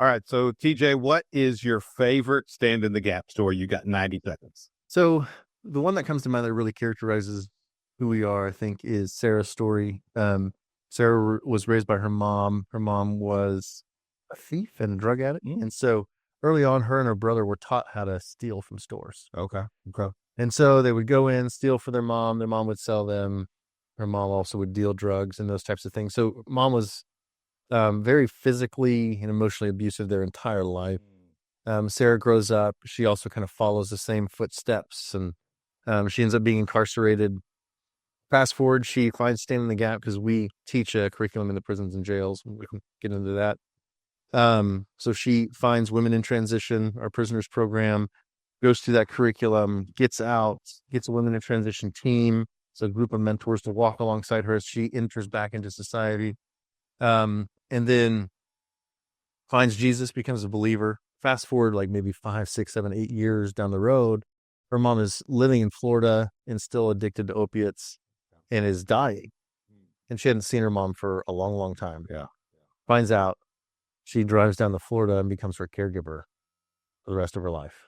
All right. So, TJ, what is your favorite Stand in the Gap story? You got 90 seconds. So the one that comes to mind that really characterizes who we are, I think, is Sarah's story. Sarah was raised by her mom. Her mom was a thief and a drug addict. And so early on, her and her brother were taught how to steal from stores. Okay. Okay. And so they would go in, steal for their mom. Their mom would sell them. Her mom also would deal drugs and those types of things. So mom was very physically and emotionally abusive their entire life. Sarah grows up. She also kind of follows the same footsteps, and she ends up being incarcerated. Fast forward, she finds Stand in the Gap because we teach a curriculum in the prisons and jails. We can get into that. So she finds Women in Transition, our prisoners program, goes through that curriculum, gets out, gets a Women in Transition team. It's a group of mentors to walk alongside her as she enters back into society. And then finds Jesus, becomes a believer. Fast forward like maybe 5, 6, 7, 8 years down the road, her mom is living in Florida and still addicted to opiates and is dying. And she hadn't seen her mom for a long, long time. Yeah. Finds out, she drives down to Florida and becomes her caregiver for the rest of her life.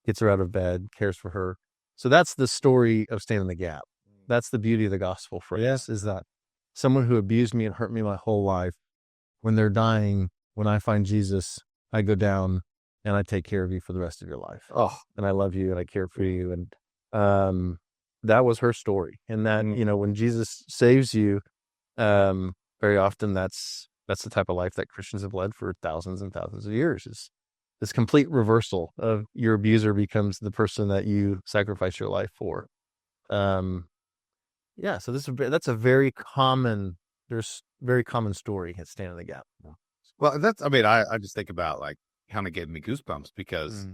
Gets her out of bed, cares for her. So that's the story of Stand in the Gap. That's the beauty of the gospel for us, is that someone who abused me and hurt me my whole life, when they're dying, when I find Jesus, I go down and I take care of you for the rest of your life. Oh, And I love you and I care for you. And that was her story. And that, when Jesus saves you, very often that's the type of life that Christians have led for thousands and thousands of years, is this complete reversal of your abuser becomes the person that you sacrifice your life for. So that's a very common story at Stand in the Gap. well, I just think about, like, kind of gave me goosebumps because,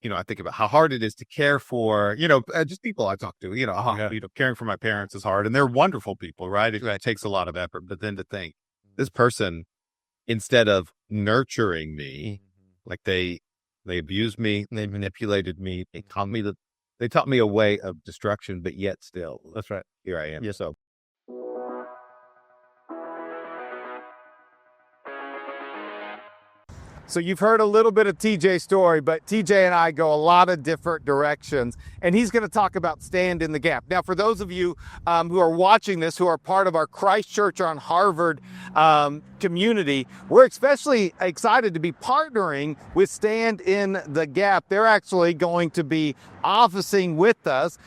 I think about how hard it is to care for, just people I talk to, caring for my parents is hard, and they're wonderful people, right? It takes a lot of effort, but then to think this person, instead of nurturing me, like they abused me, they manipulated me, they taught me a way of destruction, but yet still, That's right. here I am. Yes. So, So you've heard a little bit of TJ's story, but TJ and I go a lot of different directions, and he's going to talk about Stand in the Gap. Now, for those of you who are watching this, who are part of our Christ Church on Harvard community, we're especially excited to be partnering with Stand in the Gap. They're actually going to be officing with us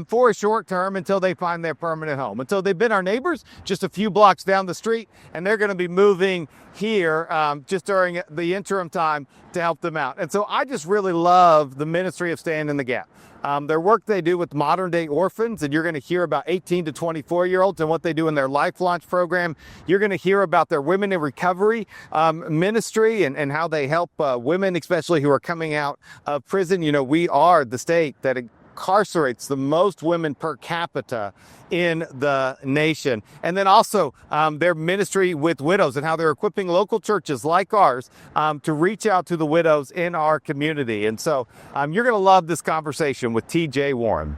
for a short term until they find their permanent home. Until they've been our neighbors just a few blocks down the street, and they're going to be moving here just during the interim time to help them out. And so I just really love the ministry of Stand in the Gap. Their work they do with modern day orphans, and you're going to hear about 18 to 24-year-olds and what they do in their Life Launch program. You're going to hear about their Women in Recovery ministry and how they help women, especially who are coming out of prison. We are the state that incarcerates the most women per capita in the nation. And then also their ministry with widows and how they're equipping local churches like ours to reach out to the widows in our community. And so you're going to love this conversation with TJ Warren.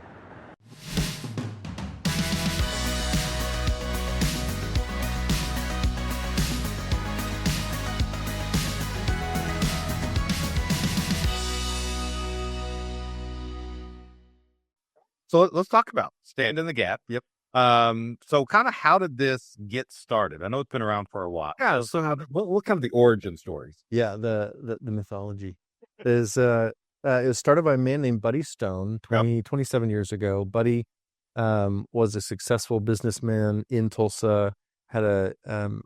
So let's talk about Stand in the Gap. Yep. So kind of how did this get started? I know it's been around for a while. Yeah. So what kind of the origin stories? Yeah. The mythology is, it was started by a man named Buddy Stone 27 years ago. Buddy was a successful businessman in Tulsa, had a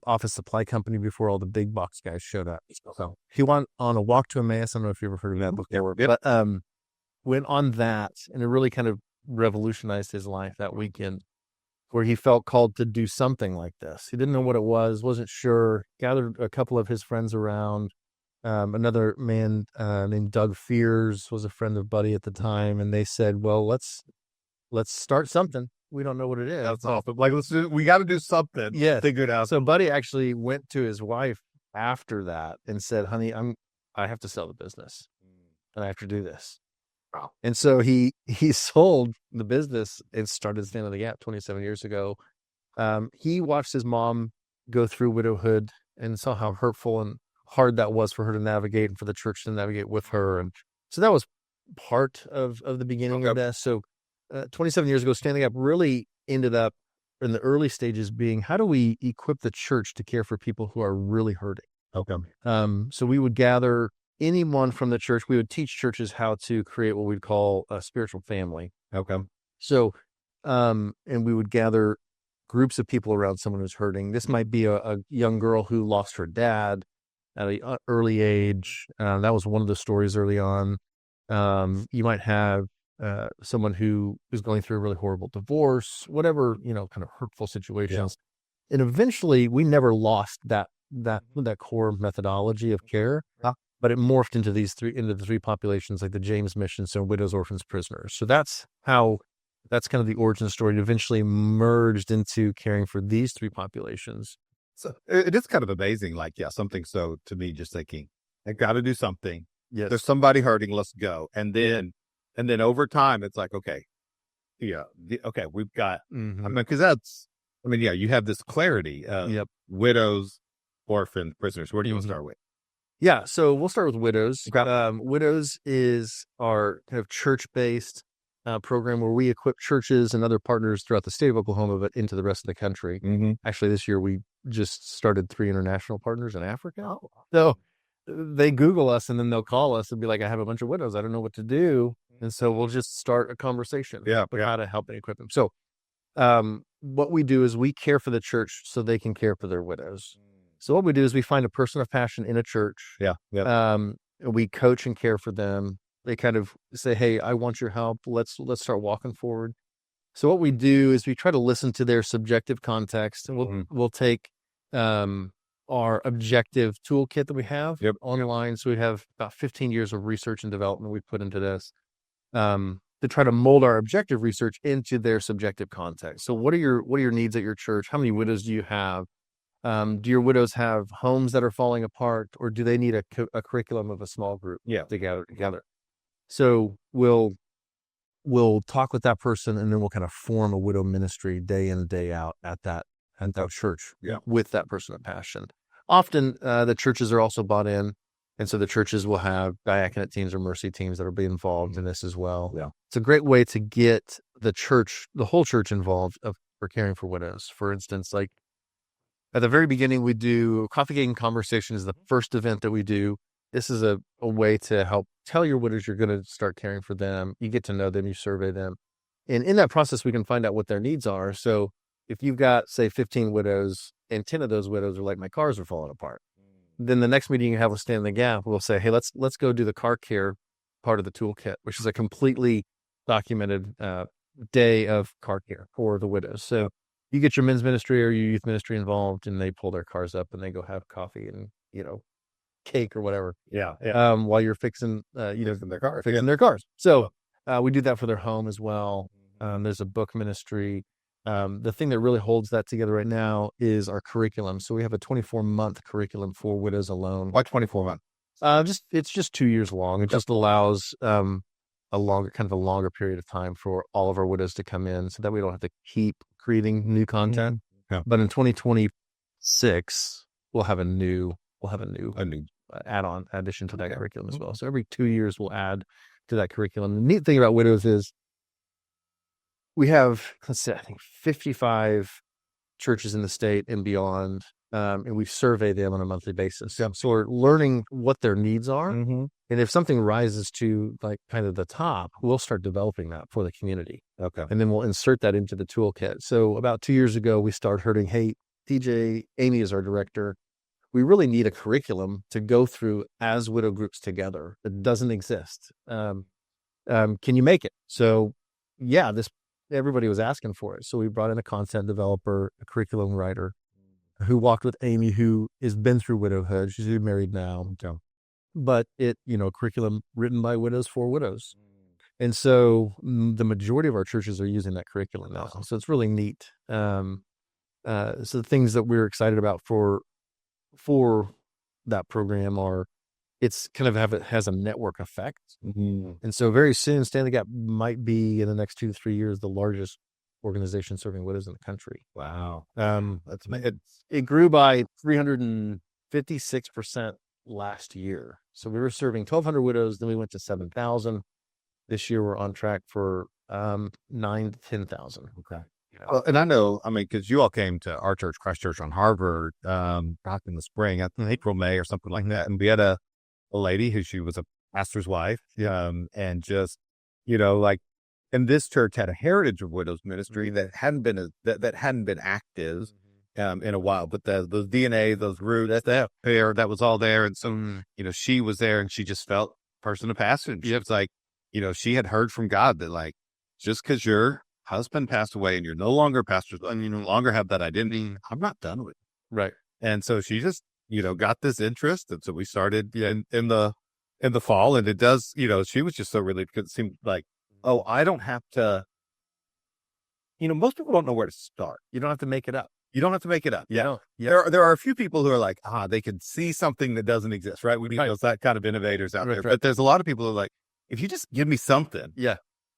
office supply company before all the big box guys showed up. So he went on a walk to Emmaus. I don't know if you ever heard of that book. But went on that, and it really kind of revolutionized his life that weekend, where he felt called to do something like this. He didn't know what it was, wasn't sure, gathered a couple of his friends around. Another man named Doug Fears was a friend of Buddy at the time, and they said, well, let's start something. We don't know what it is. That's awesome. Like, we got to do something. Yeah. Figure it out. So Buddy actually went to his wife after that and said, honey, I have to sell the business and I have to do this. Wow. And so he sold the business and started Stand in the Gap 27 years ago. He watched his mom go through widowhood and saw how hurtful and hard that was for her to navigate and for the church to navigate with her. And so that was part of the beginning of this. So 27 years ago, Stand the Gap really ended up in the early stages being, how do we equip the church to care for people who are really hurting? Okay. So we would gather anyone from the church. We would teach churches how to create what we'd call a spiritual family. Okay. So, and we would gather groups of people around someone who's hurting. This might be a young girl who lost her dad at an early age. That was one of the stories early on. You might have someone who is going through a really horrible divorce, whatever, kind of hurtful situations. Yeah. And eventually we never lost that core methodology of care, but it morphed into the three populations, like the James Mission, so widows, orphans, prisoners. So that's kind of the origin story. It eventually merged into caring for these three populations. So it is kind of amazing. Like, something. So to me, just thinking, I got to do something. Yes. There's somebody hurting. Let's go. And then over time, it's like, okay, we've got, because you have this clarity of widows, orphans, prisoners. Where do you want to start with? Yeah. So we'll start with widows. Okay. Widows is our kind of church-based program where we equip churches and other partners throughout the state of Oklahoma, but into the rest of the country. Mm-hmm. Actually, this year we just started 3 international partners in Africa. Oh. So they Google us and then they'll call us and be like, I have a bunch of widows. I don't know what to do. And so we'll just start a conversation about how to help and equip them. So what we do is we care for the church so they can care for their widows. So what we do is we find a person of passion in a church. We coach and care for them. They kind of say, hey, I want your help. Let's start walking forward. So what we do is we try to listen to their subjective context, and we'll take our objective toolkit that we have online. So we have about 15 years of research and development we put into this to try to mold our objective research into their subjective context. So what are your needs at your church? How many widows do you have? Do your widows have homes that are falling apart, or do they need a curriculum of a small group to gather together? So we'll talk with that person, and then we'll kind of form a widow ministry day in and day out at that church with that person of passion. Often the churches are also bought in, and so the churches will have diaconate teams or mercy teams that will be involved in this as well. Yeah. It's a great way to get the whole church involved for caring for widows. For instance, like at the very beginning, we do Coffee Cake and Conversation is the first event that we do. This is a way to help tell your widows you're going to start caring for them. You get to know them, you survey them. And in that process, we can find out what their needs are. So if you've got, say, 15 widows and 10 of those widows are like, my cars are falling apart, then the next meeting you have with Stand the Gap, we'll say, hey, let's go do the car care part of the toolkit, which is a completely documented day of car care for the widows. So you get your men's ministry or your youth ministry involved, and they pull their cars up and they go have coffee and, cake or whatever. While you're fixing their cars. So we do that for their home as well. There's a book ministry. The thing that really holds that together right now is our curriculum. So we have a 24-month curriculum for widows alone. Why 24 months? It's just 2 years long. It just allows a longer period of time for all of our widows to come in, so that we don't have to keep creating new content. Yeah. But in 2026, we'll have a new add-on addition to that curriculum as well. So every 2 years we'll add to that curriculum. The neat thing about widows is we have, I think 55 churches in the state and beyond, and we survey them on a monthly basis. So we're learning what their needs are. Mm-hmm. And if something rises to like kind of the top, we'll start developing that for the community. Okay. And then we'll insert that into the toolkit. So about 2 years ago, we started hearing, hey, TJ, Amy is our director. We really need a curriculum to go through as widow groups together that doesn't exist. Can you make it? So everybody was asking for it. So we brought in a content developer, a curriculum writer who walked with Amy, who has been through widowhood. She's married now. Okay. But curriculum written by widows for widows. And so the majority of our churches are using that curriculum now. So it's really neat. So the things that we're excited about for that program are, it's kind of has a network effect. Mm-hmm. And so very soon, Stand the Gap might be in the next 2 to 3 years, the largest organization serving widows in the country. Wow. It grew by 356% last year. So we were serving 1,200 widows, then we went to 7,000. This year we're on track for 9 to 10,000. Okay. You know? Well, and I know, I mean, because you all came to our church, Christ Church on Harvard, back in the spring, I think April, May, or something like that, and we had a lady who she was a pastor's wife, and just, like, and this church had a heritage of widows ministry that hadn't been that hadn't been active in a while, but those DNA, those roots, that was all there, and so she was there, and she just felt person to pastor. And she was like, she had heard from God that, like, just because your husband passed away and you're no longer pastors and you no longer have that identity, I'm not done with it. Right. And so she just got this interest, and so we started in the fall, and it does, she was just so relieved because it seemed like, oh, I don't have to, most people don't know where to start. You don't have to make it up. You don't have to make it up. Yeah. No. Yeah. There are a few people who are like, they can see something that doesn't exist, right? We need those that kind of innovators out there. But there's a lot of people who are like, if you just give me something,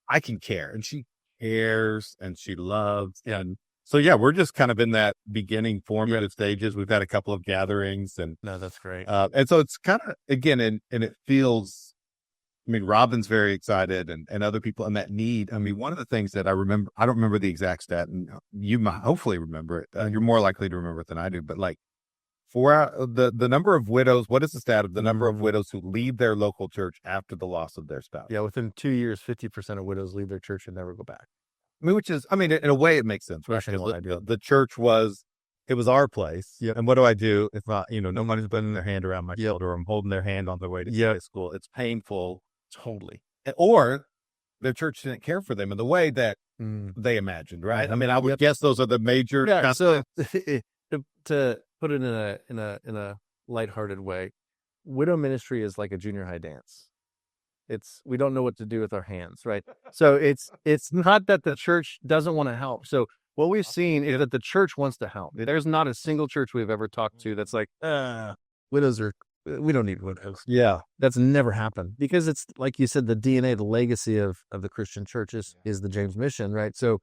I can care. And she cares and she loves. And so, we're just kind of in that beginning formative stages. We've had a couple of gatherings, and no, that's great. And so it's kind of, again, and it feels, I mean, Robin's very excited, and other people, and that need. I mean, one of the things that I remember, I don't remember the exact stat, and you might hopefully remember it. You're more likely to remember it than I do, but like, the number of widows, what is the stat of the number of widows who leave their local church after the loss of their spouse? Yeah, within 2 years, 50% of widows leave their church and never go back. I mean, which is, in a way, it makes sense, right? The church it was our place. Yep. And what do I do if nobody's putting their hand around my shoulder, or I'm holding their hand on their way to Sunday school? It's painful. Totally. Or their church didn't care for them in the way that they imagined, right? I mean, I would guess those are the major. Yeah. So to put it in a lighthearted way, widow ministry is like a junior high dance. We don't know what to do with our hands, right? So it's not that the church doesn't want to help. So what we've seen is that the church wants to help. There's not a single church we've ever talked to that's like, we don't need widows. Yeah. That's never happened, because it's like you said, the DNA, the legacy of the Christian church is the James mission, right? So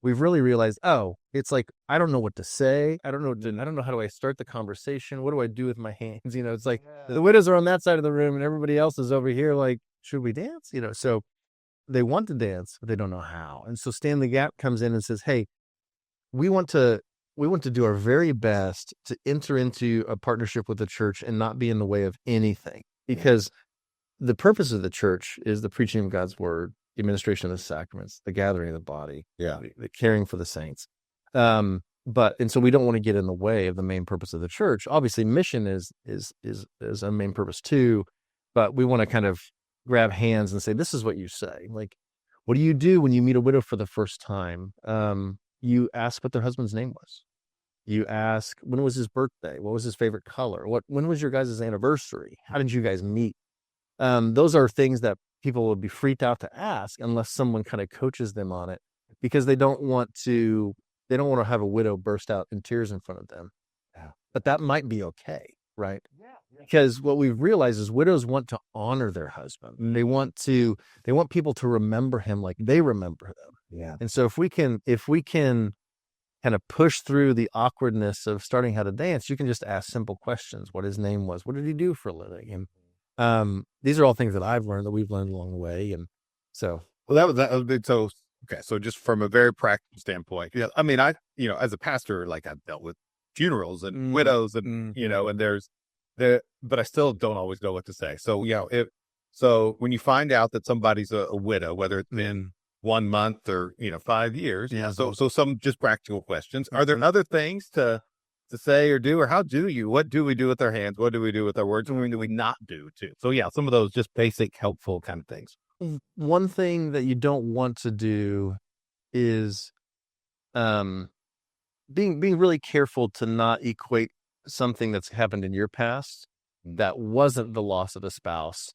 we've really realized, it's like, I don't know what to say. I don't know how do I start the conversation? What do I do with my hands? It's like the widows are on that side of the room and everybody else is over here. Like, should we dance? So they want to dance, but they don't know how. And so Stand the Gap comes in and says, hey, we want to do our very best to enter into a partnership with the church and not be in the way of anything, because the purpose of the church is the preaching of God's word, the administration of the sacraments, the gathering of the body, the caring for the saints. And so we don't want to get in the way of the main purpose of the church. Obviously, mission is a main purpose too, but we want to kind of grab hands and say, this is what you say. Like, what do you do when you meet a widow for the first time? You ask what their husband's name was. You ask, when was his birthday? What was his favorite color? When was your guys' anniversary? How did you guys meet? Those are things that people would be freaked out to ask unless someone kind of coaches them on it, because they don't want to have a widow burst out in tears in front of them. Yeah. But that might be okay, right? Yeah. Because what we've realized is widows want to honor their husband. They want people to remember him like they remember them. Yeah. And so if we can kind of push through the awkwardness of starting how to dance, you can just ask simple questions. What his name was, what did he do for a living? And these are all things that I've learned, that we've learned along the way. And so, well, that was so okay. So just from a very practical standpoint, I mean, as a pastor, like, I've dealt with funerals and widows, and and but I still don't always know what to say. So so when you find out that somebody's a widow, whether it's been 1 month or 5 years, so some just practical questions. Are there other things to say or do, or what do we do with our hands? What do we do with our words? And what do we not do too? So some of those just basic, helpful kind of things. One thing that you don't want to do is being really careful to not equate something that's happened in your past that wasn't the loss of a spouse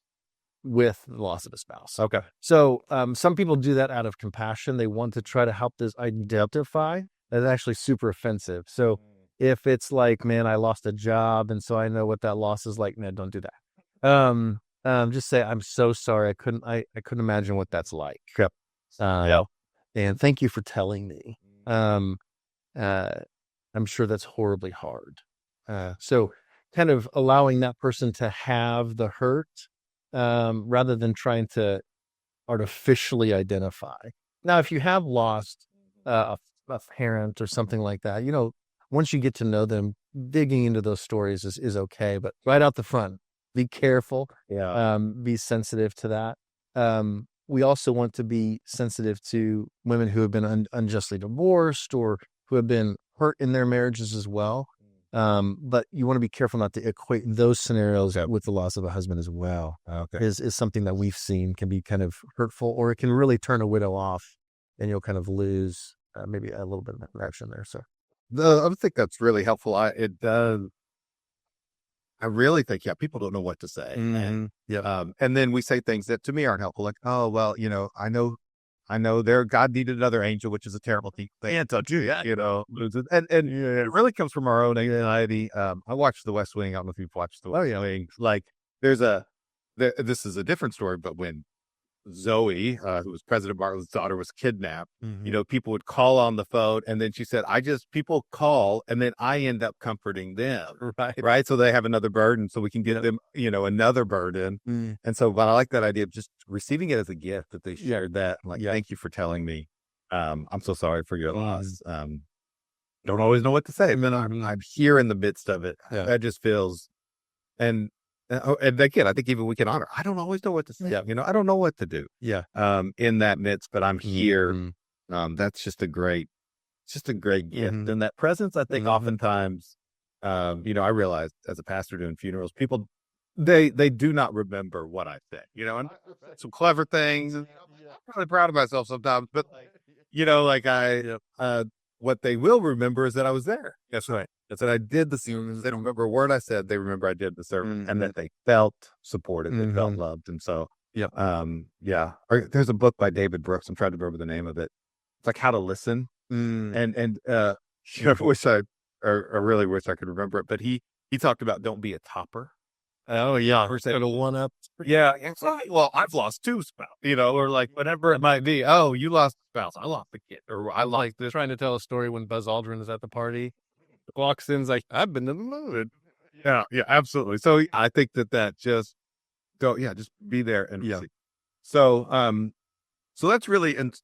with the loss of a spouse. Okay. So some people do that out of compassion. They want to try to help this identify. That's actually super offensive. So if it's like, man, I lost a job, and so I know what that loss is like, no, don't do that. Just say, I'm so sorry. I couldn't imagine what that's like. Yep. And thank you for telling me. I'm sure that's horribly hard. So kind of allowing that person to have the hurt, rather than trying to artificially identify. Now, if you have lost a parent or something like that, once you get to know them, digging into those stories is okay. But right out the front, be careful. Yeah. Be sensitive to that. We also want to be sensitive to women who have been unjustly divorced or who have been hurt in their marriages as well. But you want to be careful not to equate those scenarios with the loss of a husband as well. Okay. Is something that we've seen can be kind of hurtful, or it can really turn a widow off, and you'll kind of lose maybe a little bit of connection there. So I think that's really helpful. It does. I really think, people don't know what to say. Mm-hmm. And then we say things that to me aren't helpful. Like, oh, well, I know God needed another angel, which is a terrible thing. Can't touch you, and it really comes from our own anxiety. I watched The West Wing. I don't know if you've watched The West Wing. Like, this is a different story, but when Zoe, who was President Bartlett's daughter, was kidnapped, people would call on the phone, and then she said, people call, and then I end up comforting them. Right. So they have another burden, so we can give them, another burden. And so, but I like that idea of just receiving it as a gift that they shared that. Like, thank you for telling me. I'm so sorry for your loss. Don't always know what to say. And then I'm here in the midst of it. That just feels, and again, I think even we can honor. I don't always know what to say. I don't know what to do. In that midst, but I'm here. That's just a great gift. And that presence, I think, oftentimes, I realize as a pastor doing funerals, people they do not remember what I said. And some clever things. And I'm really proud of myself sometimes, but what they will remember is that I was there. That's right. That's that I did the service. They don't remember a word I said. They remember I did the service, and that they felt supported, they felt loved. And so, there's a book by David Brooks. I'm trying to remember the name of it. It's like How to Listen. I really wish I could remember it, but he talked about don't be a topper. Oh yeah, or say one up. Yeah, well, I've lost two spouses, or like whatever it might be. Oh, you lost a spouse. I lost a kid, or I lost this. Trying to tell a story when Buzz Aldrin is at the party, walks in's like, I've been to the moon. Yeah, absolutely. So I think that just just be there and see. So, so that's really, and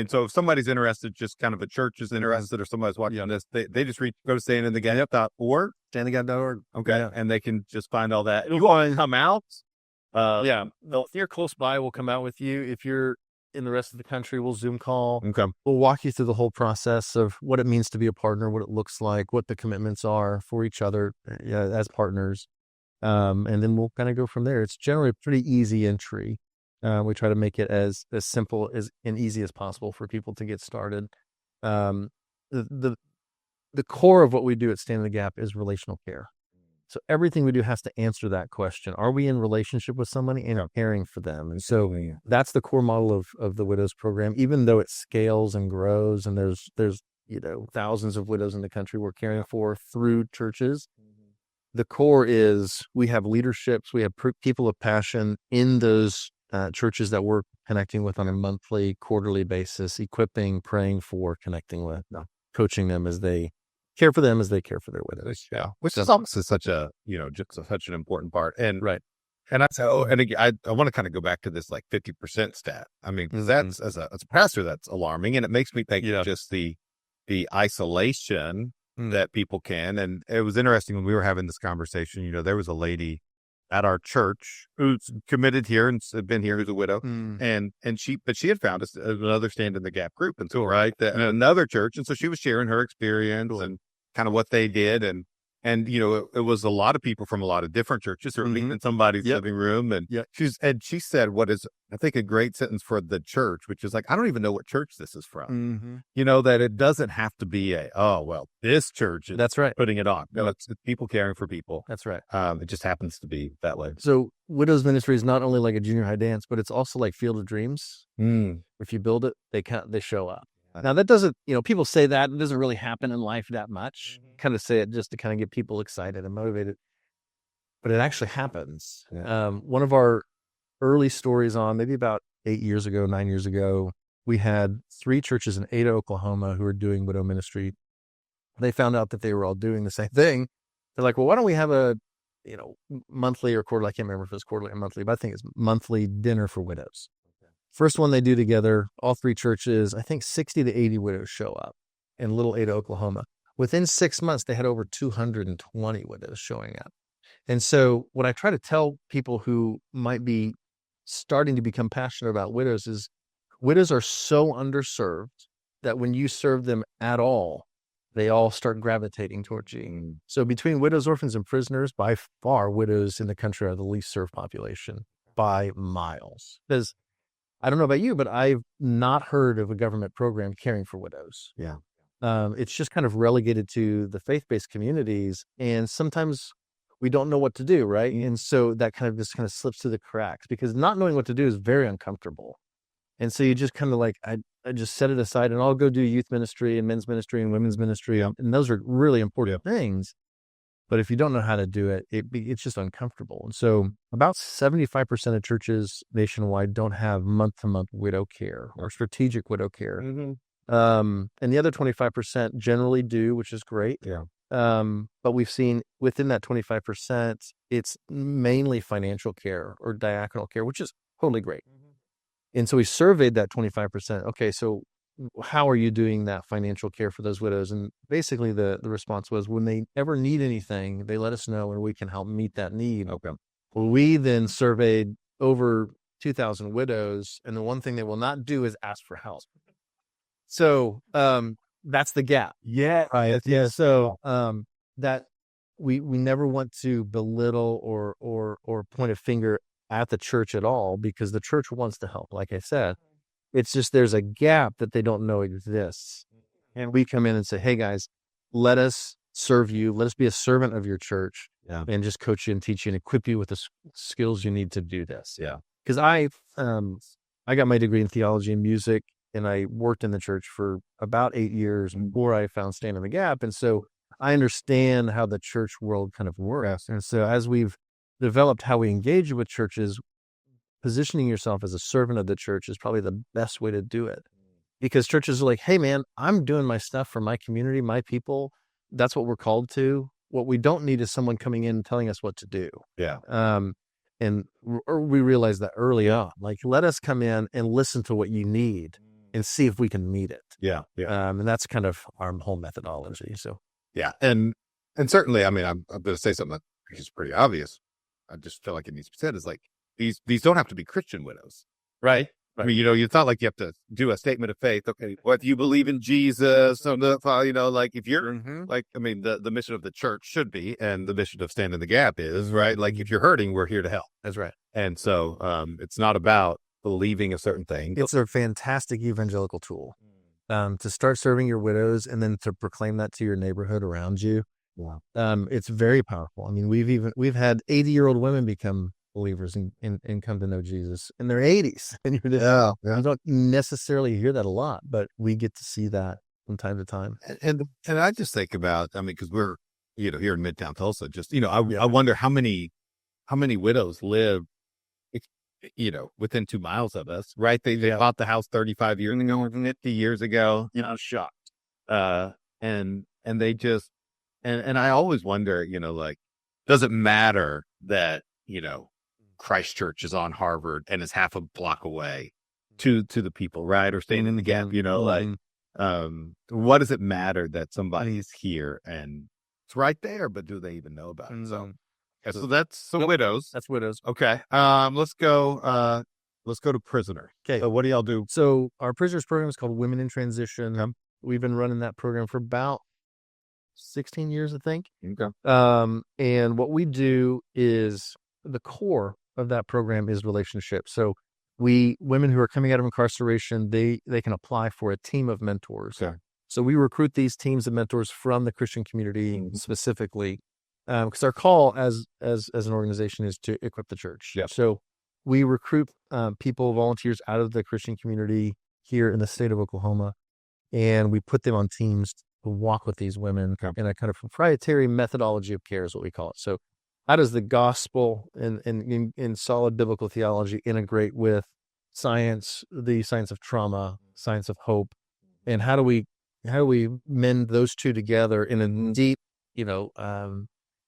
so if somebody's interested, just kind of a church is interested, or somebody's watching this, they just go to standinthegap.org. Standinthegap.org. Okay. And they can just find all that. You want to come out? If you're close by, we'll come out with you. If you're in the rest of the country, we'll Zoom call. Okay. We'll walk you through the whole process of what it means to be a partner, what it looks like, what the commitments are for each other as partners. And then we'll kind of go from there. It's generally a pretty easy entry. We try to make it as simple and easy as possible for people to get started. The core of what we do at Stand in the Gap is relational care. So everything we do has to answer that question. Are we in relationship with somebody and caring for them? And so that's the core model of the Widows program, even though it scales and grows, and there's thousands of widows in the country we're caring for through churches. The core is we have leaderships, we have people of passion in those churches that we're connecting with on a monthly, quarterly basis, equipping, praying for, connecting with, coaching them as they care for them as they care for their widows. Yeah, which is also such a just such an important part. And and I want to kind of go back to this like 50% stat. I mean, that's as a pastor, that's alarming, and it makes me think just the isolation that people can. And it was interesting when we were having this conversation. There was a lady at our church who's committed here and had been here, who's a widow, and she had found another Stand in the Gap group, and so another church, and so she was sharing her experience and kind of what they did, and it was a lot of people from a lot of different churches who were meeting in somebody's living room, and she said what is, I think, a great sentence for the church, which is like, I don't even know what church this is from. That it doesn't have to be this church is putting it on. No, it's people caring for people. That's right. It just happens to be that way. So Widows Ministry is not only like a junior high dance, but it's also like Field of Dreams. If you build it, they show up. Now that doesn't, people say that it doesn't really happen in life that much. Kind of say it just to kind of get people excited and motivated, but it actually happens. One of our early stories on maybe about 9 years ago, we had 3 churches in Ada, Oklahoma who were doing widow ministry. They found out that they were all doing the same thing. They're like, well, why don't we have a monthly or quarterly. I can't remember if it's quarterly or monthly, but I think it's monthly dinner for widows. First one they do together, all three churches, I think 60 to 80 widows show up in Little Ada, Oklahoma. Within 6 months, they had over 220 widows showing up. And so what I try to tell people who might be starting to become passionate about widows is widows are so underserved that when you serve them at all, they all start gravitating towards you. So between widows, orphans, and prisoners, by far, widows in the country are the least served population by miles. Because I don't know about you, but I've not heard of a government program caring for widows. Yeah. It's just kind of relegated to the faith-based communities, and sometimes we don't know what to do, right? And so that kind of slips through the cracks, because not knowing what to do is very uncomfortable. And so you just kind of I just set it aside, and I'll go do youth ministry and men's ministry and women's ministry. And those are really important things. But if you don't know how to do it, it's just uncomfortable. And so about 75% of churches nationwide don't have month-to-month widow care or strategic widow care. And the other 25% generally do, which is great. Yeah. But we've seen within that 25%, it's mainly financial care or diaconal care, which is totally great. And so we surveyed that 25%. Okay, so how are you doing that financial care for those widows? And basically the response was, when they ever need anything, they let us know and we can help meet that need. Okay. Well, we then surveyed over 2,000 widows, and the one thing they will not do is ask for help. So that's the gap. Yeah. Right. Yeah. So that we never want to belittle or point a finger at the church at all, because the church wants to help. Like I said, it's just there's a gap that they don't know exists. And we come in and say, hey guys, let us serve you. Let us be a servant of your church, and just coach you and teach you and equip you with the skills you need to do this. Yeah. Because I got my degree in theology and music, and I worked in the church for about 8 years before I found Stand in the Gap. And so I understand how the church world kind of works. And so as we've developed how we engage with churches, positioning yourself as a servant of the church is probably the best way to do it. Because churches are like, hey man, I'm doing my stuff for my community, my people. That's what we're called to. What we don't need is someone coming in and telling us what to do. Yeah. And we realized that early on, like, let us come in and listen to what you need and see if we can meet it. Yeah. Yeah. And that's kind of our whole methodology. So, yeah. And certainly, I mean, I'm going to say something that is pretty obvious. I just feel like it needs to be said, is like, these don't have to be Christian widows. right. I mean, it's not like you have to do a statement of faith. Okay, whether you believe in Jesus, or like if you're like, I mean, the mission of the church should be, and the mission of Stand in the Gap is, right? Like, if you're hurting, we're here to help. That's right. And so it's not about believing a certain thing. It's a fantastic evangelical tool to start serving your widows and then to proclaim that to your neighborhood around you. Yeah. It's very powerful. I mean, we've had 80-year-old women become believers and come to know Jesus in their 80s. And you don't necessarily hear that a lot, but we get to see that from time to time. And I just think about, I mean, because we're, here in Midtown Tulsa, just, I wonder how many widows live, within 2 miles of us, right? They bought the house 35 years ago, 50 years ago, shocked. And they just, and I always wonder, like, does it matter that, Christ Church is on Harvard and is half a block away to the people, right? Or Staying in the Gap, like, what does it matter that somebody's here and it's right there, but do they even know about it? So that's widows. That's widows. Okay. Let's go to prisoner. Okay. So what do y'all do? So our prisoners program is called Women in Transition. We've been running that program for about 16 years, I think. Okay. And what we do is, the core of that program is relationships. So women who are coming out of incarceration, they can apply for a team of mentors. Okay. So we recruit these teams of mentors from the Christian community specifically, because our call as an organization is to equip the church. Yep. So we recruit volunteers out of the Christian community here in the state of Oklahoma, and we put them on teams to walk with these women in a kind of proprietary methodology of care is what we call it. So how does the gospel and solid biblical theology integrate with science, the science of trauma, science of hope, and how do we mend those two together in a deep,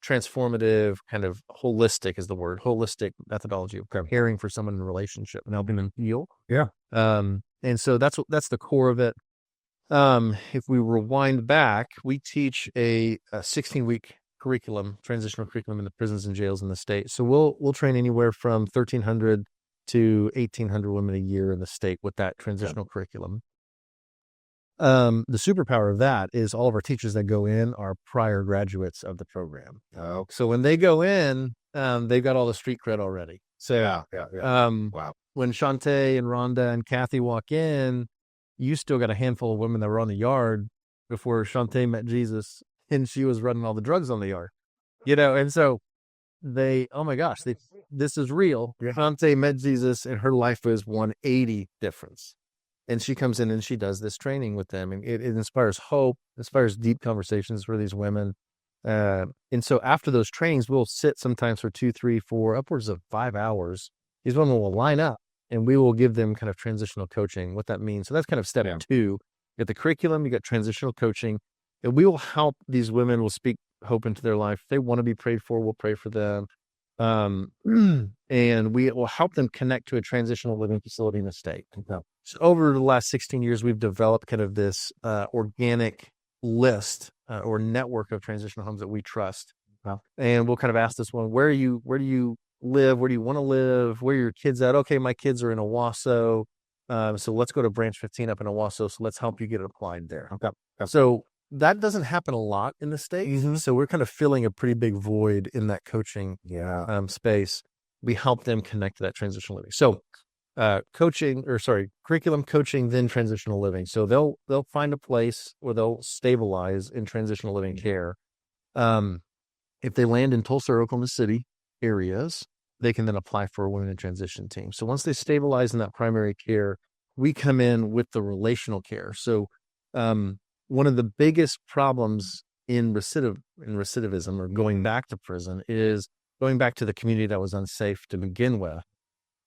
transformative, kind of holistic is the word, holistic methodology of caring for someone in a relationship and helping them heal. Yeah. And so that's the core of it. If we rewind back, we teach a 16-week curriculum, transitional curriculum in the prisons and jails in the state. So we'll train anywhere from 1,300 to 1,800 women a year in the state with that transitional curriculum. The superpower of that is all of our teachers that go in are prior graduates of the program. Oh, So when they go in, they've got all the street cred already. So Wow. when Shantae and Rhonda and Kathy walk in, you still got a handful of women that were on the yard before Shantae met Jesus, and she was running all the drugs on the yard, and so oh my gosh, this is real. Yeah. Shantae met Jesus and her life was 180 difference. And she comes in and she does this training with them, and it inspires hope, inspires deep conversations for these women. And so after those trainings, we'll sit sometimes for 2, 3, 4, upwards of 5 hours. These women will line up and we will give them kind of transitional coaching, what that means. So that's kind of step 2. You got the curriculum, you got transitional coaching, and we will help these women. We'll speak hope into their life. If they want to be prayed for, we'll pray for them. And we will help them connect to a transitional living facility in the state. So over the last 16 years, we've developed kind of this organic list or network of transitional homes that we trust. Wow. And we'll kind of ask this one, where do you live? Where do you want to live? Where are your kids at? Okay, my kids are in Owasso. So let's go to branch 15 up in Owasso. So let's help you get applied there. Okay. So that doesn't happen a lot in the state. Mm-hmm. So we're kind of filling a pretty big void in that coaching space. We help them connect to that transitional living. So curriculum coaching, then transitional living. So they'll find a place where they'll stabilize in transitional living care. If they land in Tulsa or Oklahoma City areas, they can then apply for a women in transition team. So once they stabilize in that primary care, we come in with the relational care. So one of the biggest problems in recidivism or going back to prison is going back to the community that was unsafe to begin with.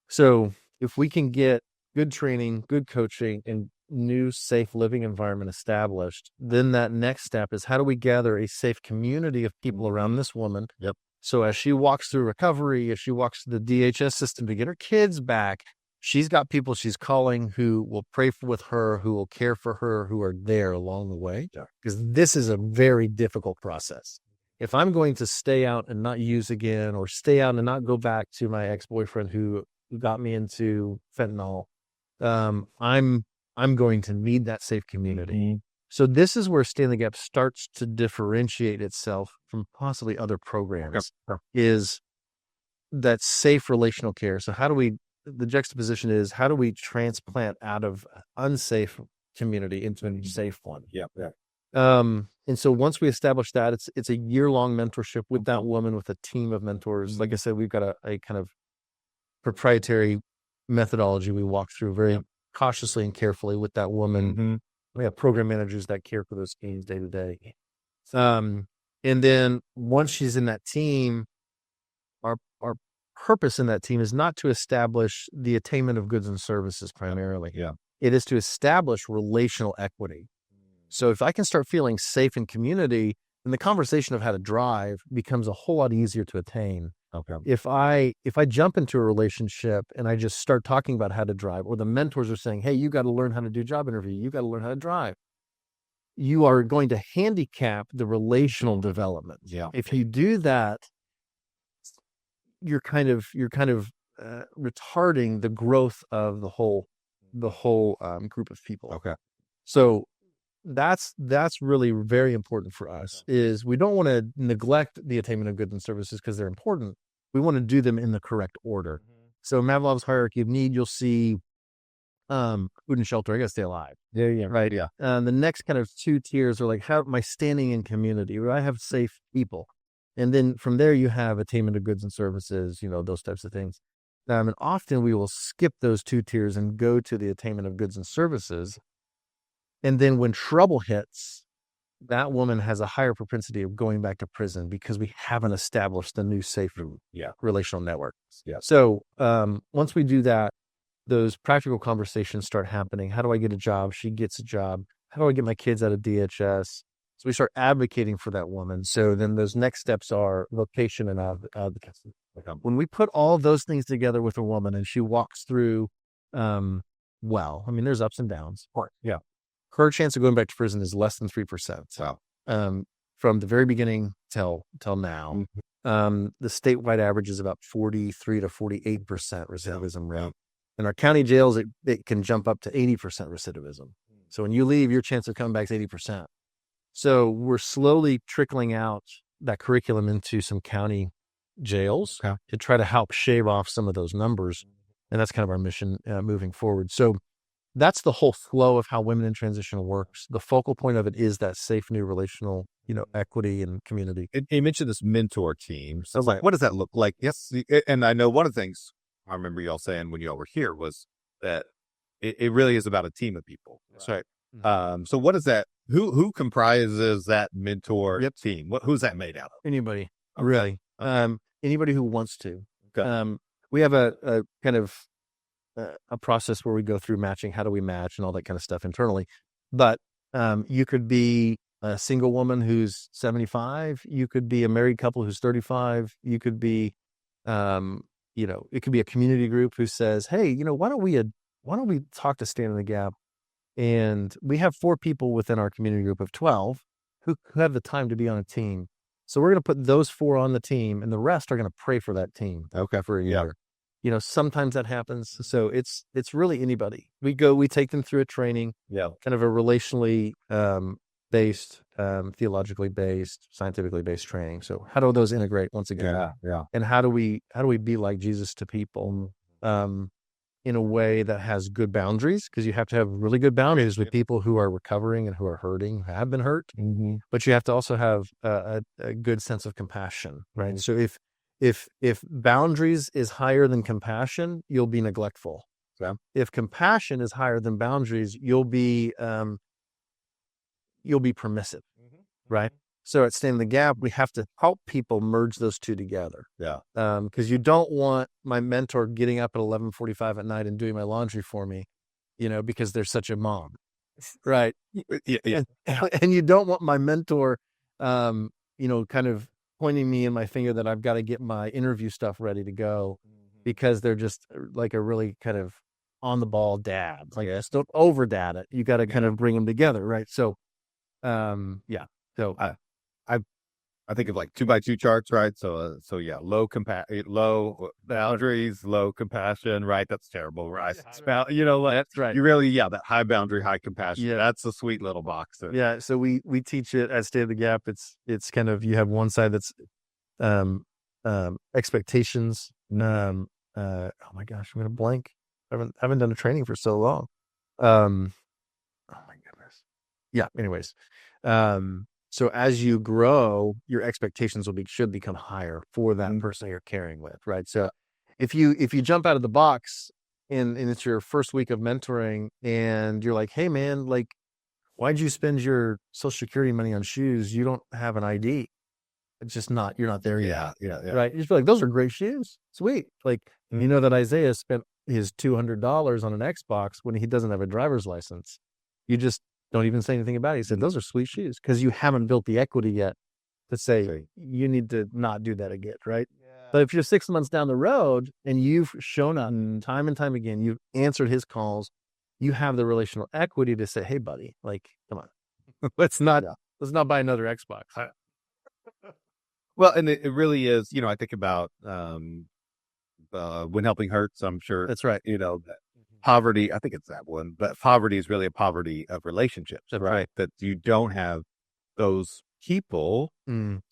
So if we can get good training, good coaching, and new safe living environment established, then that next step is how do we gather a safe community of people around this woman? Yep. So as she walks through recovery, as she walks through the DHS system to get her kids back, she's got people she's calling who will pray with her, who will care for her, who are there along the way. Because this is a very difficult process. If I'm going to stay out and not use again, or stay out and not go back to my ex-boyfriend who got me into fentanyl, I'm going to need that safe community. Mm-hmm. So this is where Stand the Gap starts to differentiate itself from possibly other programs, is that safe relational care. So the juxtaposition is, how do we transplant out of unsafe community into a safe one? And so once we establish that, it's a year-long mentorship with that woman, with a team of mentors. Like I said, we've got a kind of proprietary methodology we walk through very cautiously and carefully with that woman. Mm-hmm. We have program managers that care for those teams day to day. And then once she's in that team, our purpose in that team is not to establish the attainment of goods and services primarily. It is to establish relational equity. So if I can start feeling safe in community, then the conversation of how to drive becomes a whole lot easier to attain. If I jump into a relationship and I just start talking about how to drive, or the mentors are saying, hey, you got to learn how to do job interview, you got to learn how to drive, you are going to handicap the relational development. If you do that, you're kind of retarding the growth of the whole group of people. So that's really very important for us. Is we don't want to neglect the attainment of goods and services because they're important. We want to do them in the correct order. So in Maslow's hierarchy of need, you'll see food and shelter. I got to stay alive. Right. The next kind of 2 tiers are like, how am I standing in community? Where I have safe people. And then from there, you have attainment of goods and services, those types of things. And often we will skip those 2 tiers and go to the attainment of goods and services. And then when trouble hits, that woman has a higher propensity of going back to prison because we haven't established the new safe relational network. So once we do that, those practical conversations start happening. How do I get a job? She gets a job. How do I get my kids out of DHS? So we start advocating for that woman. So then those next steps are vocation and advocacy. When we put all of those things together with a woman and she walks through, well, I mean, there's ups and downs. Yeah. Her chance of going back to prison is less than 3%. Wow. From the very beginning till now. The statewide average is about 43 to 48% recidivism rate. In our county jails, it can jump up to 80% recidivism. So when you leave, your chance of coming back is 80%. So we're slowly trickling out that curriculum into some county jails to try to help shave off some of those numbers. And that's kind of our mission moving forward. So that's the whole flow of how women in transition works. The focal point of it is that safe new relational, equity and community. You mentioned this mentor team. So what does that look like? Yes. And I know one of the things I remember y'all saying when y'all were here was that it really is about a team of people. That's right. So what is that? Who comprises that mentor team? Who's that made out of? Anybody, really. Anybody who wants to. Okay. We have a kind of a process where we go through matching. How do we match and all that kind of stuff internally? But you could be a single woman who's 75. You could be a married couple who's 35. You could be, it could be a community group who says, hey, why don't we talk to Stand in the Gap? And we have 4 people within our community group of 12 who have the time to be on a team. So we're going to put those 4 on the team, and the rest are going to pray for that team. Okay. For a year. Sometimes that happens. So it's really anybody. We take them through a training, kind of a relationally based, theologically based, scientifically based training. So how do those integrate once again? Yeah. And how do we be like Jesus to people in a way that has good boundaries? Because you have to have really good boundaries with people who are recovering and who are hurting, who have been hurt. Mm-hmm. But you have to also have a good sense of compassion, right? Mm-hmm. So if boundaries is higher than compassion, you'll be neglectful. Yeah. If compassion is higher than boundaries, you'll be permissive, right? So at Stand in the Gap, we have to help people merge those two together. Yeah. Because you don't want my mentor getting up at 11:45 at night and doing my laundry for me, because they're such a mom, right? Yeah. And you don't want my mentor, kind of pointing me in my finger that I've got to get my interview stuff ready to go because they're just like a really kind of on the ball dad. Like, just don't over dad it. You got to kind of bring them together, right? So, So I think of like 2x2 charts, right? So yeah, low boundaries, low compassion, right? That's terrible, right? That's right. You really, that high boundary, high compassion. Yeah. That's a sweet little box. Yeah. So we teach it at Stand in the Gap. It's kind of, you have one side that's expectations. Oh my gosh, I'm gonna blank. I haven't done a training for so long. Oh my goodness. Yeah. Anyways, so as you grow, your expectations should become higher for that person you're carrying with, right? So if you jump out of the box and it's your first week of mentoring and you're like, hey man, like, why'd you spend your Social Security money on shoes? You don't have an ID. It's just you're not there yet. Yeah. Right. You just feel like, those are great shoes. Sweet. Like, you know that Isaiah spent his $200 on an Xbox when he doesn't have a driver's license. You just don't even say anything about it. He said, those are sweet shoes, because you haven't built the equity yet to say you need to not do that again, right? Yeah. But if you're 6 months down the road and you've shown up time and time again, you've answered his calls, you have the relational equity to say, hey, buddy, like, come on, let's not buy another Xbox. Well, and it really is, I think about When Helping Hurts, I'm sure. That's right. Poverty, I think it's that one, but poverty is really a poverty of relationships, right? That you don't have those people to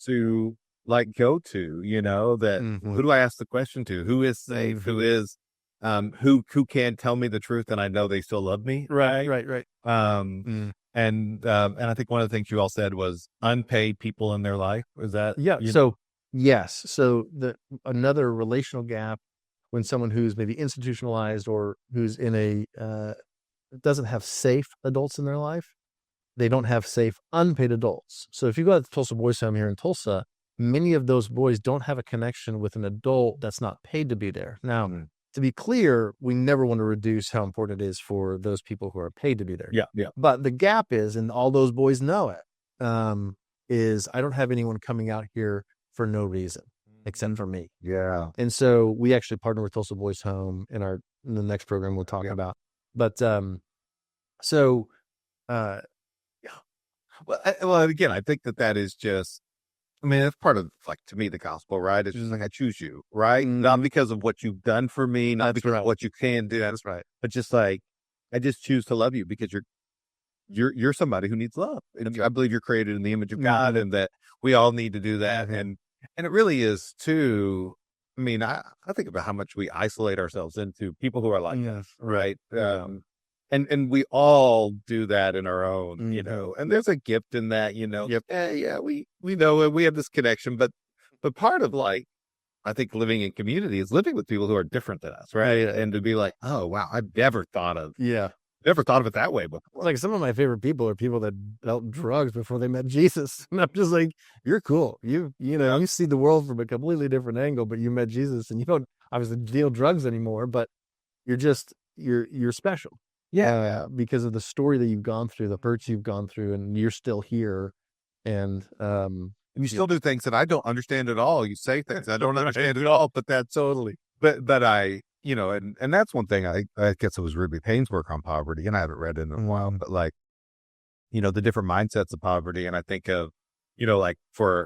go to, that who do I ask the question to? Who is safe? Who is, who can tell me the truth and I know they still love me? Right. And I think one of the things you all said was unpaid people in their life. Was that? Yeah. So yes. So another relational gap, when someone who's maybe institutionalized or who's in doesn't have safe adults in their life, they don't have safe unpaid adults. So if you go to the Tulsa Boys Home here in Tulsa, many of those boys don't have a connection with an adult that's not paid to be there. Now, to be clear, we never want to reduce how important it is for those people who are paid to be there. Yeah. But the gap is, and all those boys know it, is I don't have anyone coming out here for no reason except for me. Yeah. And so we actually partner with Tulsa Boys Home in the next program we'll talk about. But so yeah. Well, again, I think that is just, I mean, that's part of, like, to me, the gospel, right? It's just like, I choose you, right? Not because of what you've done for me, not because of what you can do. That's right. But just like, I just choose to love you because you're somebody who needs love. And I believe you're created in the image of God, and that we all need to do that. And it really is too. I mean, I think about how much we isolate ourselves into people who are like us, right? And we all do that in our own, you know, and there's a gift in that, you know. We know we have this connection, but part of, like, I think living in community is living with people who are different than us, right? And to be like, oh wow, I've never thought of it that way before. Like, some of my favorite people are people that dealt drugs before they met Jesus. And I'm just like, you're cool. You know, you see the world from a completely different angle, but you met Jesus and you don't obviously deal drugs anymore, but you're special. Yeah. Because of the story that you've gone through, the hurts you've gone through, and you're still here. And you still do things that I don't understand at all. You say things I don't understand at all, but that's totally. But I, you know, and that's one thing I guess it was Ruby Payne's work on poverty, and I haven't read it in a while, but, like, you know, the different mindsets of poverty. And I think of, you know, like, I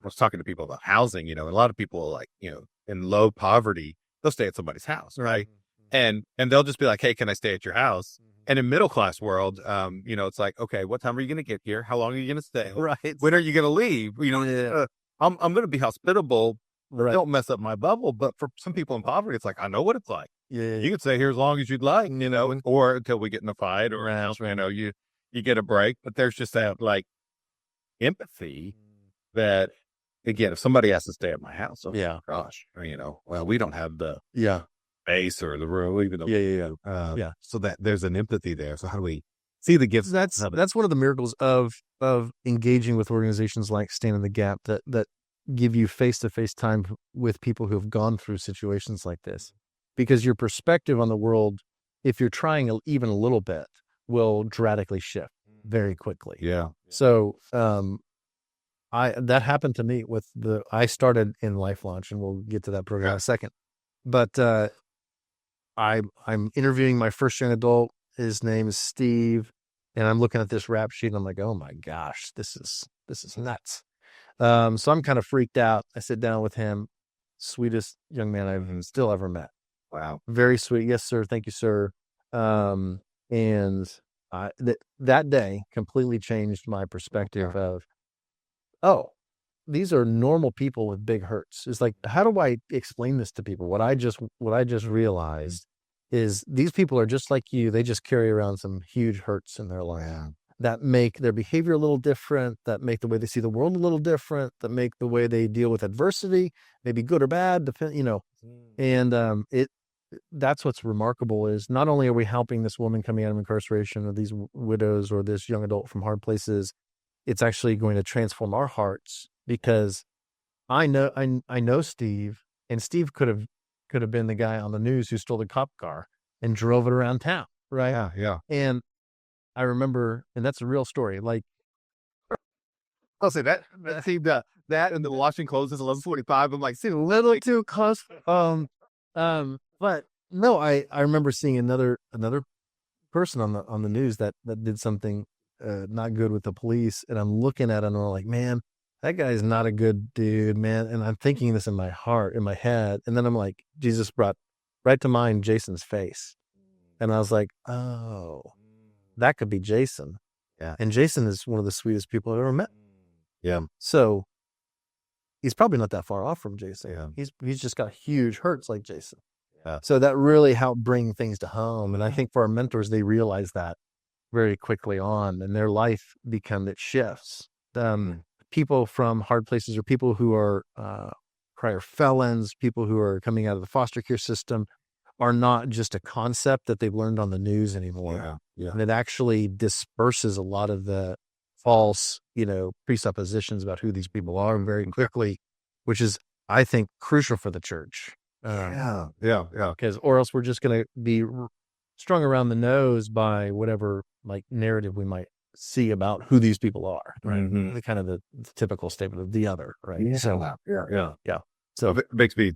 was talking to people about housing, you know, and a lot of people, like, you know, in low poverty, they'll stay at somebody's house, right? And they'll just be like, hey, can I stay at your house? And in middle class world, you know, it's like, okay, what time are you going to get here? How long are you going to stay? Right. When are you going to leave? You know, I'm going to be hospitable. Right. Don't mess up my bubble. But for some people in poverty, it's like, I know what it's like. Yeah. You can stay here as long as you'd like, you know, or until we get in a fight, or else, you know, you get a break. But there's just that, like, empathy that, again, if somebody has to stay at my house, gosh, you know, well, we don't have the space or the room, even though, so that there's an empathy there. So how do we see the gifts? That's one of the miracles of engaging with organizations like Stand in the Gap that give you face-to-face time with people who have gone through situations like this, because your perspective on the world, if you're trying even a little bit, will drastically shift very quickly. Yeah. So that happened to me with I started in Life Launch, and we'll get to that program in a second. But I'm interviewing my first young adult. His name is Steve, and I'm looking at this rap sheet, and I'm like, oh my gosh, this is nuts. So I'm kind of freaked out. I sit down with him, sweetest young man I've still ever met. Wow, very sweet. Yes, sir. Thank you, sir. And that day completely changed my perspective of, oh, these are normal people with big hurts. It's like, how do I explain this to people? What I just realized is these people are just like you. They just carry around some huge hurts in their life that make their behavior a little different, that make the way they see the world a little different, that make the way they deal with adversity, maybe good or bad, you know. And that's what's remarkable, is not only are we helping this woman coming out of incarceration, or these widows, or this young adult from hard places, it's actually going to transform our hearts, because I know Steve, and Steve could have been the guy on the news who stole the cop car and drove it around town, right? Yeah. And I remember, and that's a real story. Like, I'll say that seemed that and the washing clothes is 11:45. I'm like, see, a little too close. But no, I remember seeing another person on the news that did something not good with the police, and I'm looking at it and I'm like, man, that guy's not a good dude, man. And I'm thinking this in my head, and then I'm like, Jesus brought right to mind Jason's face, and I was like, oh, that could be Jason. Yeah. And Jason is one of the sweetest people I've ever met. Yeah. So he's probably not that far off from Jason. Yeah. He's just got huge hurts like Jason. Yeah. So that really helped bring things to home. And I think for our mentors, they realize that very quickly on, and their life it shifts. People from hard places, or people who are prior felons, people who are coming out of the foster care system, are not just a concept that they've learned on the news anymore. Yeah. And it actually disperses a lot of the false, presuppositions about who these people are very quickly, which is, I think, crucial for the church. Yeah. Because, or else we're just going to be strung around the nose by whatever narrative we might see about who these people are, right? Mhm. The kind of the typical statement of the other, right? Yeah. So Yeah. so It makes me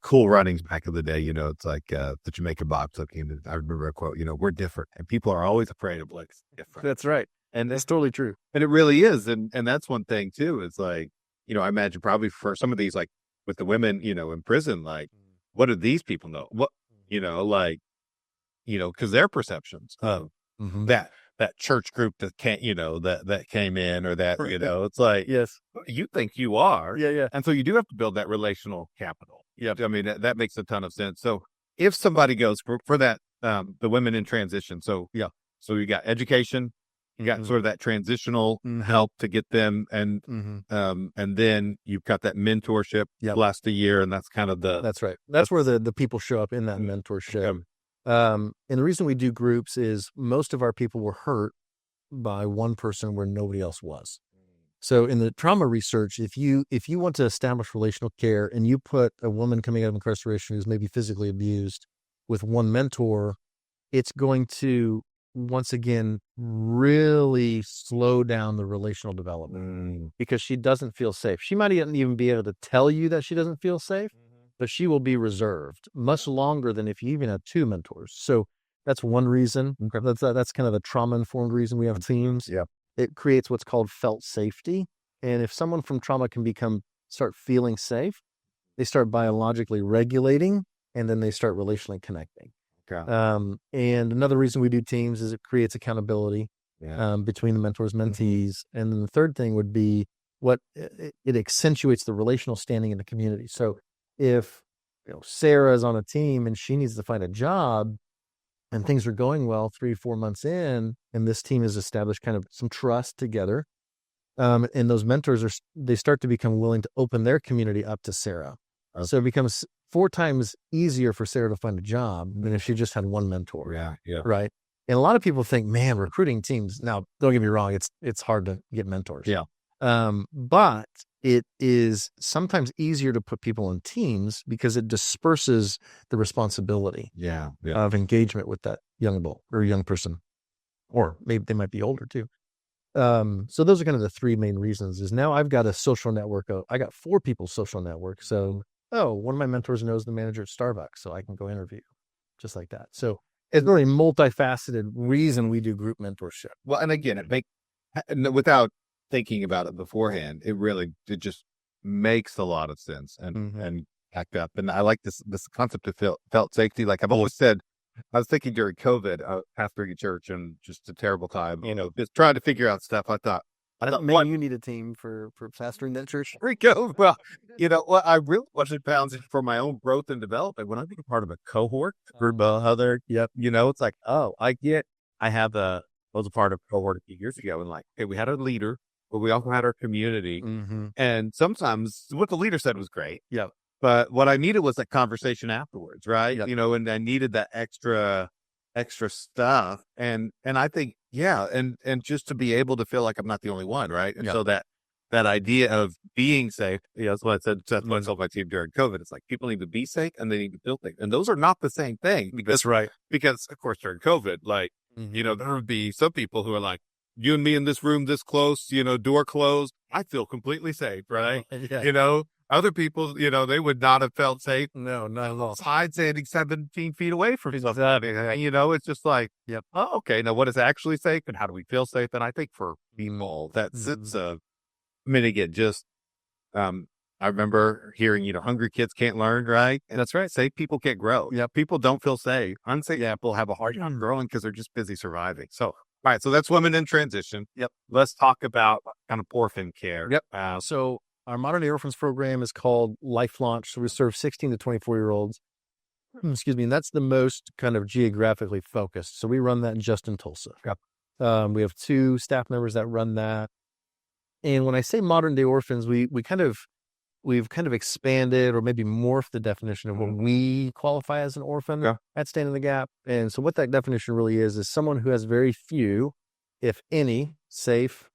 cool runnings back in the day. It's like the Jamaica bobsled team. I remember a quote. We're different, and people are always afraid of what's different. that's right. And That's totally true. and it really is. And that's one thing too. Is like I imagine probably for some of these, like with the women, in prison, like what do these people know? What like because their perceptions of Mhm. that church group that can't that came in, or that it's like Yes. you think you are. Yeah. And so you do have to build that relational capital. Yep. I mean, that makes a ton of sense. So if somebody goes for that, the women in transition. So so you got education, you got sort of that transitional help to get them, and then you've got that mentorship last a year, and that's kind of That's right. That's where the people show up in that mentorship. And the reason we do groups is most of our people were hurt by one person where nobody else was. So in the trauma research, if you want to establish relational care and you put a woman coming out of incarceration who's maybe physically abused with one mentor, it's going to, once again, really slow down the relational development because she doesn't feel safe. She might even be able to tell you that she doesn't feel safe, but she will be reserved much longer than if you even had two mentors. So that's one reason. That's kind of the trauma-informed reason we have teams. Yeah. It creates what's called felt safety. And if someone from trauma can start feeling safe, they start biologically regulating, and then they start relationally connecting. Okay. And another reason we do teams is it creates accountability between the mentors, mentees. And then the third thing would be it accentuates the relational standing in the community. So if Sarah is on a team and she needs to find a job and things are going well 3-4 months in, and this team has established kind of some trust together, and those mentors they start to become willing to open their community up to Sarah. Okay. So it becomes 4 times easier for Sarah to find a job than if she just had one mentor. Yeah. Right. And a lot of people think, man, recruiting teams. Now, don't get me wrong. It's hard to get mentors. Yeah. But it is sometimes easier to put people in teams because it disperses the responsibility of engagement with that young adult or young person, or maybe they might be older too. So those are kind of the 3 main reasons. Is now I've got a social network. I got 4 people's social network. So, one of my mentors knows the manager at Starbucks, so I can go interview just like that. So it's really multifaceted reason we do group mentorship. Well, and again, without thinking about it beforehand, it just makes a lot of sense and backed up. And I like this concept of felt safety. Like I've always said, I was thinking during COVID, pastoring a church and just a terrible time, just trying to figure out stuff. I thought maybe you need a team for pastoring that church. There we go. Well, I really wasn't found for my own growth and development. When I became part of a cohort group of other, it's like, I was a part of a cohort a few years ago, and like, hey, we had a leader, but we also had our community. And sometimes what the leader said was great. Yeah. But what I needed was that conversation afterwards, right? Yep. And I needed that extra stuff. And I think, and just to be able to feel like I'm not the only one, right? And so that idea of being safe, that's what I said. That's what I told my team during COVID. It's like people need to be safe and they need to feel safe. And those are not the same thing. That's right. Because of course during COVID, like, there would be some people who are like, you and me in this room this close, door closed, I feel completely safe, right? Yeah. Other people, they would not have felt safe. No, not at all. Hide standing 17 feet away from something. It's just like, oh, okay, now what is actually safe and how do we feel safe? And I think for people, I remember hearing, hungry kids can't learn, right? And that's right. Safe people can't grow. Yeah, people don't feel safe. Unsafe people have a hard time growing because they're just busy surviving. So, all right, so that's women in transition. Yep. Let's talk about kind of orphan care. Yep. So our modern day orphans program is called Life Launch. So we serve 16 to 24-year-olds. Excuse me. And that's the most kind of geographically focused. So we run that just in Tulsa. Yep. We have 2 staff members that run that. And when I say modern day orphans, we've kind of expanded or maybe morphed the definition of what we qualify as an orphan at Stand in the Gap. And so what that definition really is someone who has very few, if any, safe,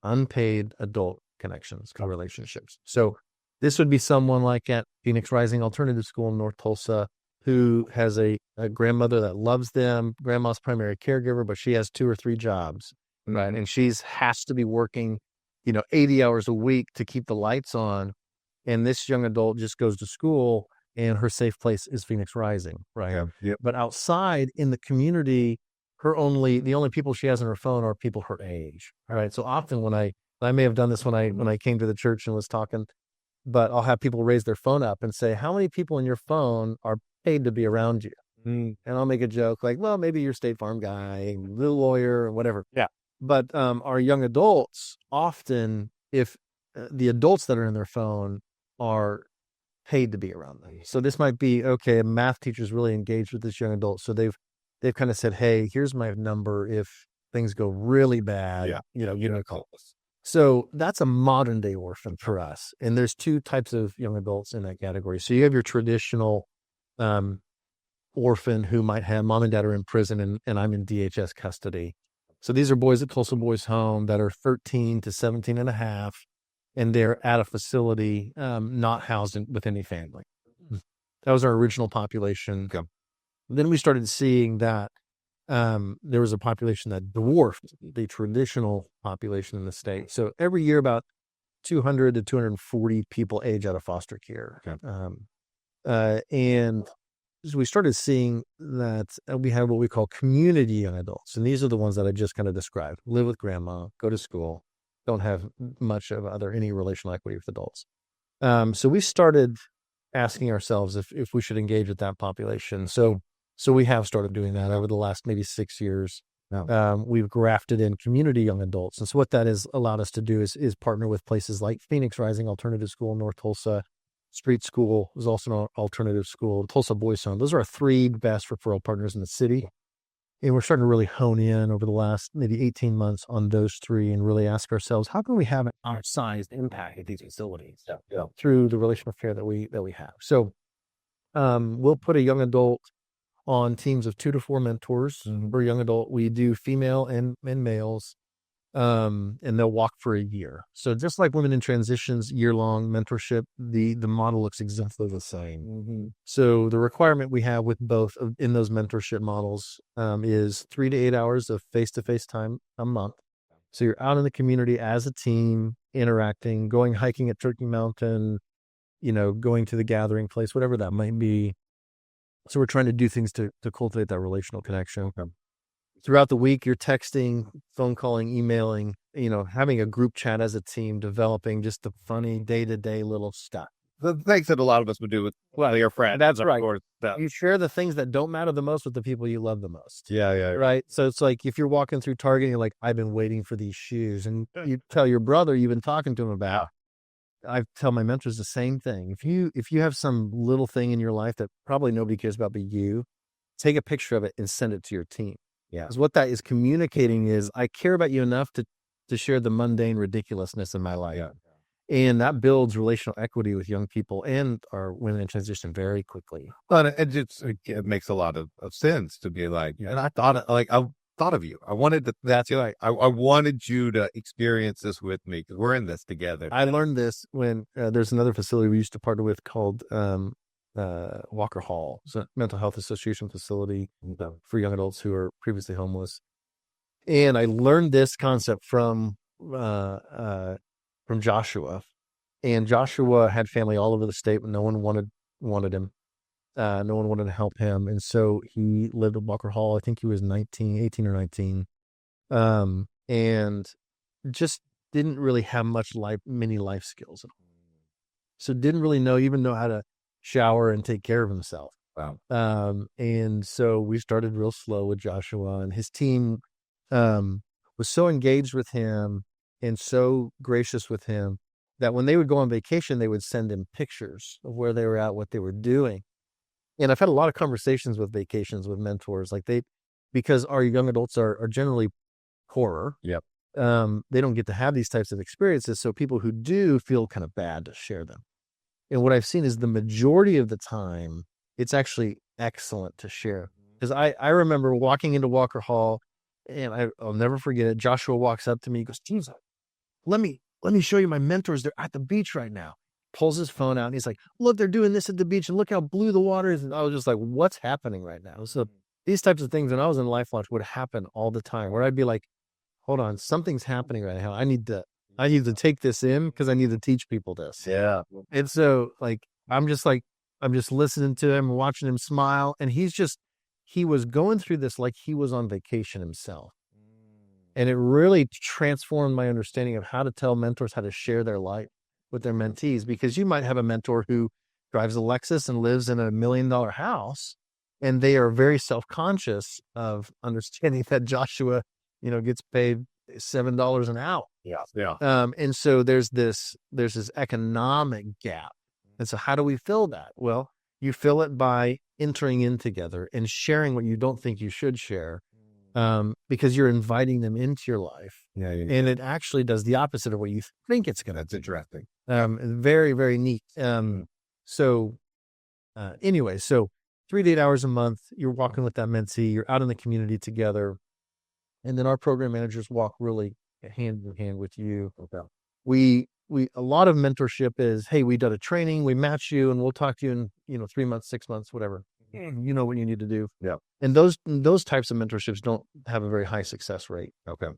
unpaid adult connections, relationships. So this would be someone like at Phoenix Rising Alternative School in North Tulsa who has a grandmother that loves them, grandma's primary caregiver, but she has 2 or 3 jobs. right? And she's has to be working, 80 hours a week to keep the lights on. And this young adult just goes to school and her safe place is Phoenix Rising, right? Yeah. Yep. But outside in the community, the only people she has on her phone are people her age, right? So often when I may have done this when I came to the church and was talking, but I'll have people raise their phone up and say, how many people in your phone are paid to be around you? And I'll make a joke like, well, maybe you're State Farm guy, the lawyer, or whatever. Yeah. But our young adults often, if the adults that are in their phone are paid to be around them. So this might be, okay, a math teacher's really engaged with this young adult. So they've kind of said, hey, here's my number. If things go really bad, call us. So that's a modern day orphan for us. And there's two types of young adults in that category. So you have your traditional orphan who might have mom and dad are in prison and I'm in DHS custody. So these are boys at Tulsa Boys Home that are 13 to 17 and a half, and they're at a facility not housed with any family. That was our original population. Okay. Then we started seeing that there was a population that dwarfed the traditional population in the state. So every year about 200 to 240 people age out of foster care. Okay. And so we started seeing that we have what we call community young adults. And these are the ones that I just kind of described. Live with grandma, go to school, don't have much of any relational equity with adults. So we started asking ourselves if we should engage with that population. So we have started doing that over the last maybe 6 years. No. We've grafted in community young adults. And so what that has allowed us to do is partner with places like Phoenix Rising Alternative School in North Tulsa. Street School is also an alternative school. Tulsa Boys Home. Those are our three best referral partners in the city. And we're starting to really hone in over the last maybe 18 months on those three and really ask ourselves, how can we have an outsized impact at these facilities through the relational care that we have? So we'll put a young adult on teams of 2 to 4 mentors. For a young adult, we do female and males, and they'll walk for a year. So just like Women in Transitions year-long mentorship, the model looks exactly the same. So the requirement we have with both in those mentorship models is 3 to 8 hours of face-to-face time a month. So you're out in the community as a team, interacting, going hiking at Turkey Mountain, going to the gathering place, whatever that might be. So we're trying to do things to cultivate that relational connection. Throughout the week, you're texting, phone calling, emailing, having a group chat as a team, developing just the funny day-to-day little stuff. The things that a lot of us would do with your friends. That's right. You share the things that don't matter the most with the people you love the most. Yeah. Right? So it's like if you're walking through Target and you're like, I've been waiting for these shoes. And you tell your brother you've been talking to him about. I tell my mentors the same thing. If you have some little thing in your life that probably nobody cares about but you, take a picture of it and send it to your team. Yeah. Because what that is communicating is I care about you enough to share the mundane ridiculousness in my life. Yeah. And that builds relational equity with young people and our women in transition very quickly. But it makes a lot of sense to be like, and I thought of you. I wanted to, I wanted you to experience this with me because we're in this together. I learned this when there's another facility we used to partner with called Walker Hall. It's a mental health association facility for young adults who are previously homeless. And I learned this concept from Joshua. And Joshua had family all over the state, but no one wanted him. No one wanted to help him. And so he lived at Walker Hall. I think he was 18 or 19. And just didn't really have many life skills at all. So didn't really know how to shower and take care of himself. Wow. And so we started real slow with Joshua, and his team was so engaged with him and so gracious with him that when they would go on vacation, they would send him pictures of where they were at, what they were doing. And I've had a lot of conversations with vacations with mentors, because our young adults are generally poorer. Yep. They don't get to have these types of experiences. So people who do feel kind of bad to share them. And what I've seen is the majority of the time, it's actually excellent to share. Because I remember walking into Walker Hall, and I'll never forget it. Joshua walks up to me, he goes, "Jesus, let me show you my mentors. They're at the beach right now." Pulls his phone out and he's like, "Look, they're doing this at the beach and look how blue the water is." And I was just like, what's happening right now? So these types of things when I was in Life Launch would happen all the time, where I'd be like, hold on, something's happening right now. I need to take this in because I need to teach people this. Yeah. And so I'm just listening to him, watching him smile. And he was going through this like he was on vacation himself. And it really transformed my understanding of how to tell mentors how to share their life with their mentees, because you might have a mentor who drives a Lexus and lives in $1 million house, and they are very self-conscious of understanding that Joshua, gets paid $7 an hour. Yeah. Yeah. And so there's this economic gap. And so how do we fill that? Well, you fill it by entering in together and sharing what you don't think you should share, because you're inviting them into your life. Yeah. And it actually does the opposite of what you think it's going to That's do. interesting. Very, very neat. So 3 to 8 hours a month, you're walking with that mentee, you're out in the community together. And then our program managers walk really hand in hand with you. Okay. A lot of mentorship is, hey, we did a training, we match you, and we'll talk to you in 3 months, 6 months, whatever. You know what you need to do. Yeah. And those types of mentorships don't have a very high success rate. Okay.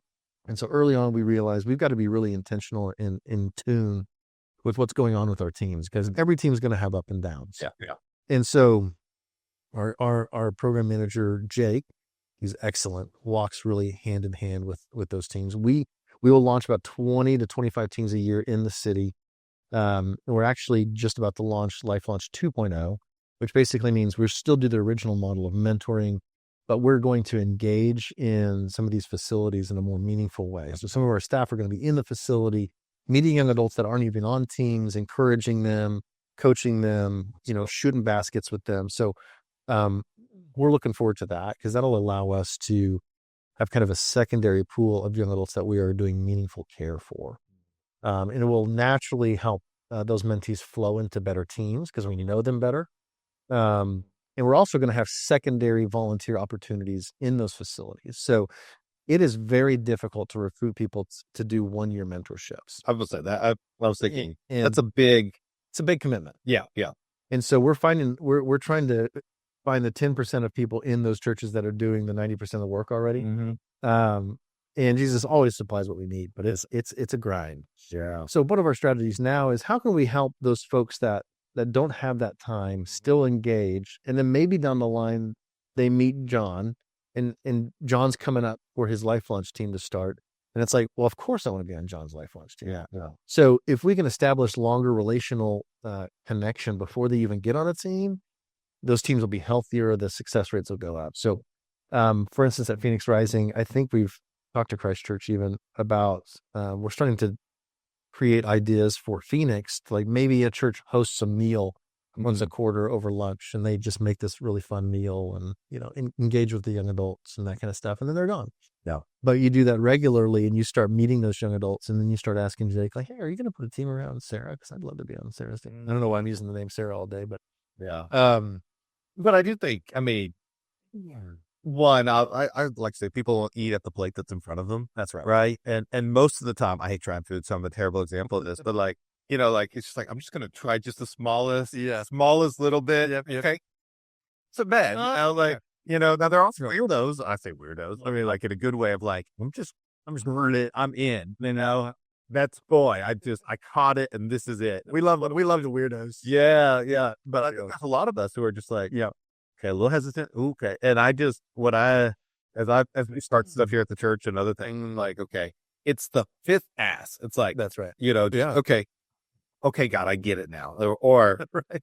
And so early on, we realized we've got to be really intentional and in tune with what's going on with our teams, because every team is going to have up and downs. Yeah. Yeah. And so our program manager, Jake, he's excellent, walks really hand in hand with those teams. We will launch about 20 to 25 teams a year in the city. And we're actually just about to launch Life Launch 2.0, which basically means we'll still do the original model of mentoring, but we're going to engage in some of these facilities in a more meaningful way. So some of our staff are going to be in the facility, meeting young adults that aren't even on teams, encouraging them, coaching them, shooting baskets with them. So we're looking forward to that, because that'll allow us to have kind of a secondary pool of young adults that we are doing meaningful care for. And it will naturally help those mentees flow into better teams because we know them better. And we're also going to have secondary volunteer opportunities in those facilities. So it is very difficult to recruit people to do 1-year mentorships. I was say that. I was thinking And it's a big commitment. Yeah. Yeah. And so we're trying to find the 10% of people in those churches that are doing the 90% of the work already. Mm-hmm. And Jesus always supplies what we need, but it's a grind. Yeah. So one of our strategies now is, how can we help those folks that don't have that time still engage? And then maybe down the line, they meet John, and John's coming up for his Life Launch team to start. And it's like, well, of course I want to be on John's Life Launch team. Yeah. Yeah. So if we can establish longer relational connection before they even get on a team, those teams will be healthier. The success rates will go up. So, for instance, at Phoenix Rising, I think we've talked to Christ Church even about, we're starting to create ideas for Phoenix, like maybe a church hosts a meal once a quarter over lunch, and they just make this really fun meal and, engage with the young adults and that kind of stuff. And then they're gone. Yeah. But you do that regularly, and you start meeting those young adults, and then you start asking Jake, like, hey, are you going to put a team around Sarah? Because I'd love to be on Sarah's team. I don't know why I'm using the name Sarah all day, but yeah. But I do think, one, I like to say people will eat at the plate that's in front of them. that's right. Right. And most of the time, I hate trying food, so I'm a terrible example of this, but it's just like, I'm just going to try just the smallest little bit. Yep. Okay. So bad. Now they're also weirdos. I say weirdos. I mean, like in a good way of like, I'm just I'm in, that's I caught it, and this is it. We love the weirdos. Yeah. Yeah. But there's a lot of us who are just like, Yeah. okay, a little hesitant. Okay. And as we start stuff here at the church and other things, like, okay, it's the fifth ass. It's like, That's right. yeah. Okay, God, I get it now. Or Right.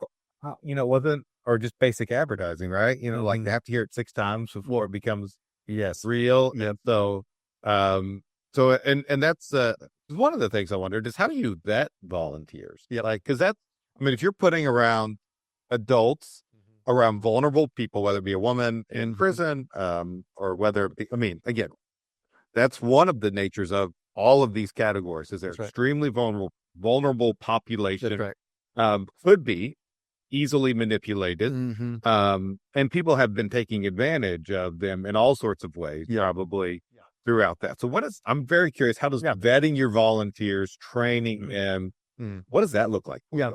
wasn't, or just basic advertising, right? Like they have to hear it 6 times before it becomes real. Yep. And and that's one of the things I wondered is, how do you vet volunteers? Yeah. Like, because if you're putting around adults, around vulnerable people, whether it be a woman in prison, or whether it be, again, that's one of the natures of all of these categories, is they're That's right. extremely vulnerable population. That's right. Could be easily manipulated. And people have been taking advantage of them in all sorts of ways, probably throughout that. So I'm very curious, how does vetting your volunteers, training them, what does that look like? Yeah.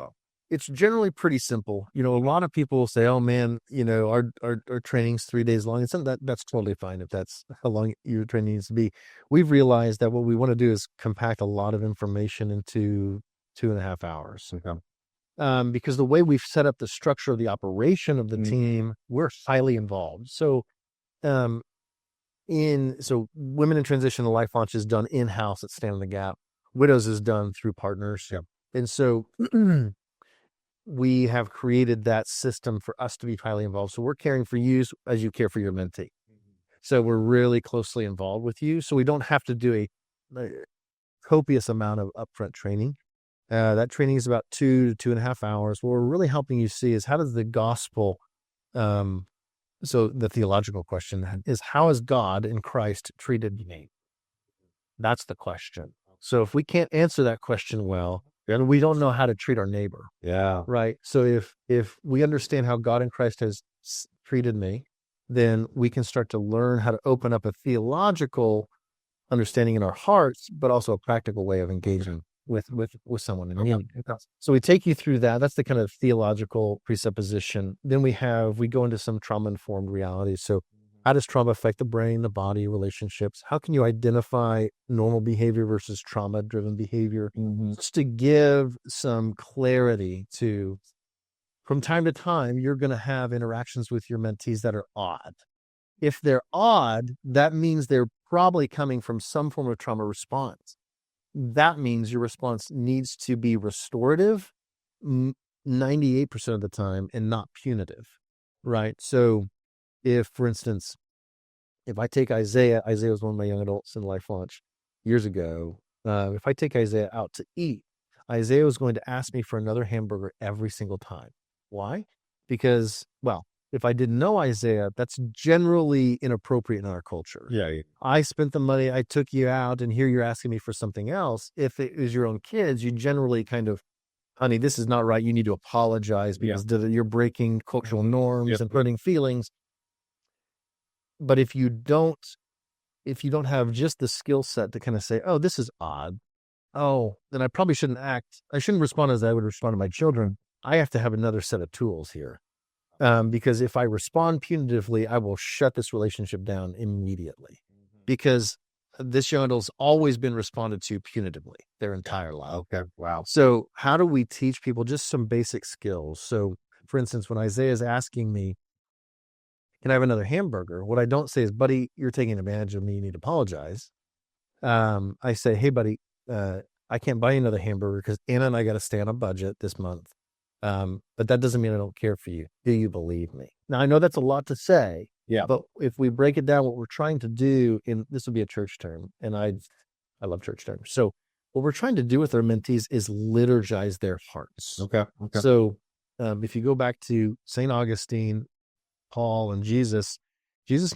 it's generally pretty simple. A lot of people will say, "Oh man, our training's 3 days long." That's totally fine if that's how long your training needs to be. We've realized that what we want to do is compact a lot of information into 2.5 hours. Okay. Because the way we've set up the structure of the operation of the team, we're highly involved. So, Women in Transition, the Life Launch is done in-house at Stand in the Gap. Widows is done through partners. Yep. And so we have created that system for us to be highly involved. So we're caring for you as you care for your mentee. So we're really closely involved with you. So we don't have to do a copious amount of upfront training. That training is about 2 to 2.5 hours. What we're really helping you see is how does the gospel, so the theological question is, how has God in Christ treated me? That's the question. So if we can't answer that question well, then we don't know how to treat our neighbor. Yeah. Right. So if we understand how God in Christ has treated me, then we can start to learn how to open up a theological understanding in our hearts, but also a practical way of engaging with someone in need. So we take you through that. That's the kind of theological presupposition. Then we go into some trauma-informed realities. So how does trauma affect the brain, the body, relationships? How can you identify normal behavior versus trauma-driven behavior? Just to give some clarity to, from time to time, you're going to have interactions with your mentees that are odd. If they're odd, that means they're probably coming from some form of trauma response. That means your response needs to be restorative 98% of the time and not punitive, right? So if, for instance, if I take Isaiah was one of my young adults in Life Launch years ago. If I take Isaiah out to eat, Isaiah was going to ask me for another hamburger every single time. Why? Because, if I didn't know Isaiah, that's generally inappropriate in our culture. Yeah. I spent the money, I took you out, and here you're asking me for something else. If it was your own kids, you generally kind of, honey, this is not right. You need to apologize because you're breaking cultural norms and hurting feelings. But if you don't have just the skill set to kind of say, oh, this is odd. Oh, then I probably shouldn't respond as I would respond to my children. I have to have another set of tools here. Because if I respond punitively, I will shut this relationship down immediately. Because this young adult's always been responded to punitively their entire life. Okay. Wow. So how do we teach people just some basic skills? So, for instance, when Isaiah is asking me, can I have another hamburger? What I don't say is, buddy, you're taking advantage of me. You need to apologize. I say, hey, buddy, I can't buy you another hamburger because Anna and I got to stay on a budget this month. But that doesn't mean I don't care for you. Do you believe me? Now, I know that's a lot to say, but if we break it down, what we're trying to do, and this would be a church term, and I love church terms. So what we're trying to do with our mentees is liturgize their hearts. Okay. So if you go back to St. Augustine, Paul, and Jesus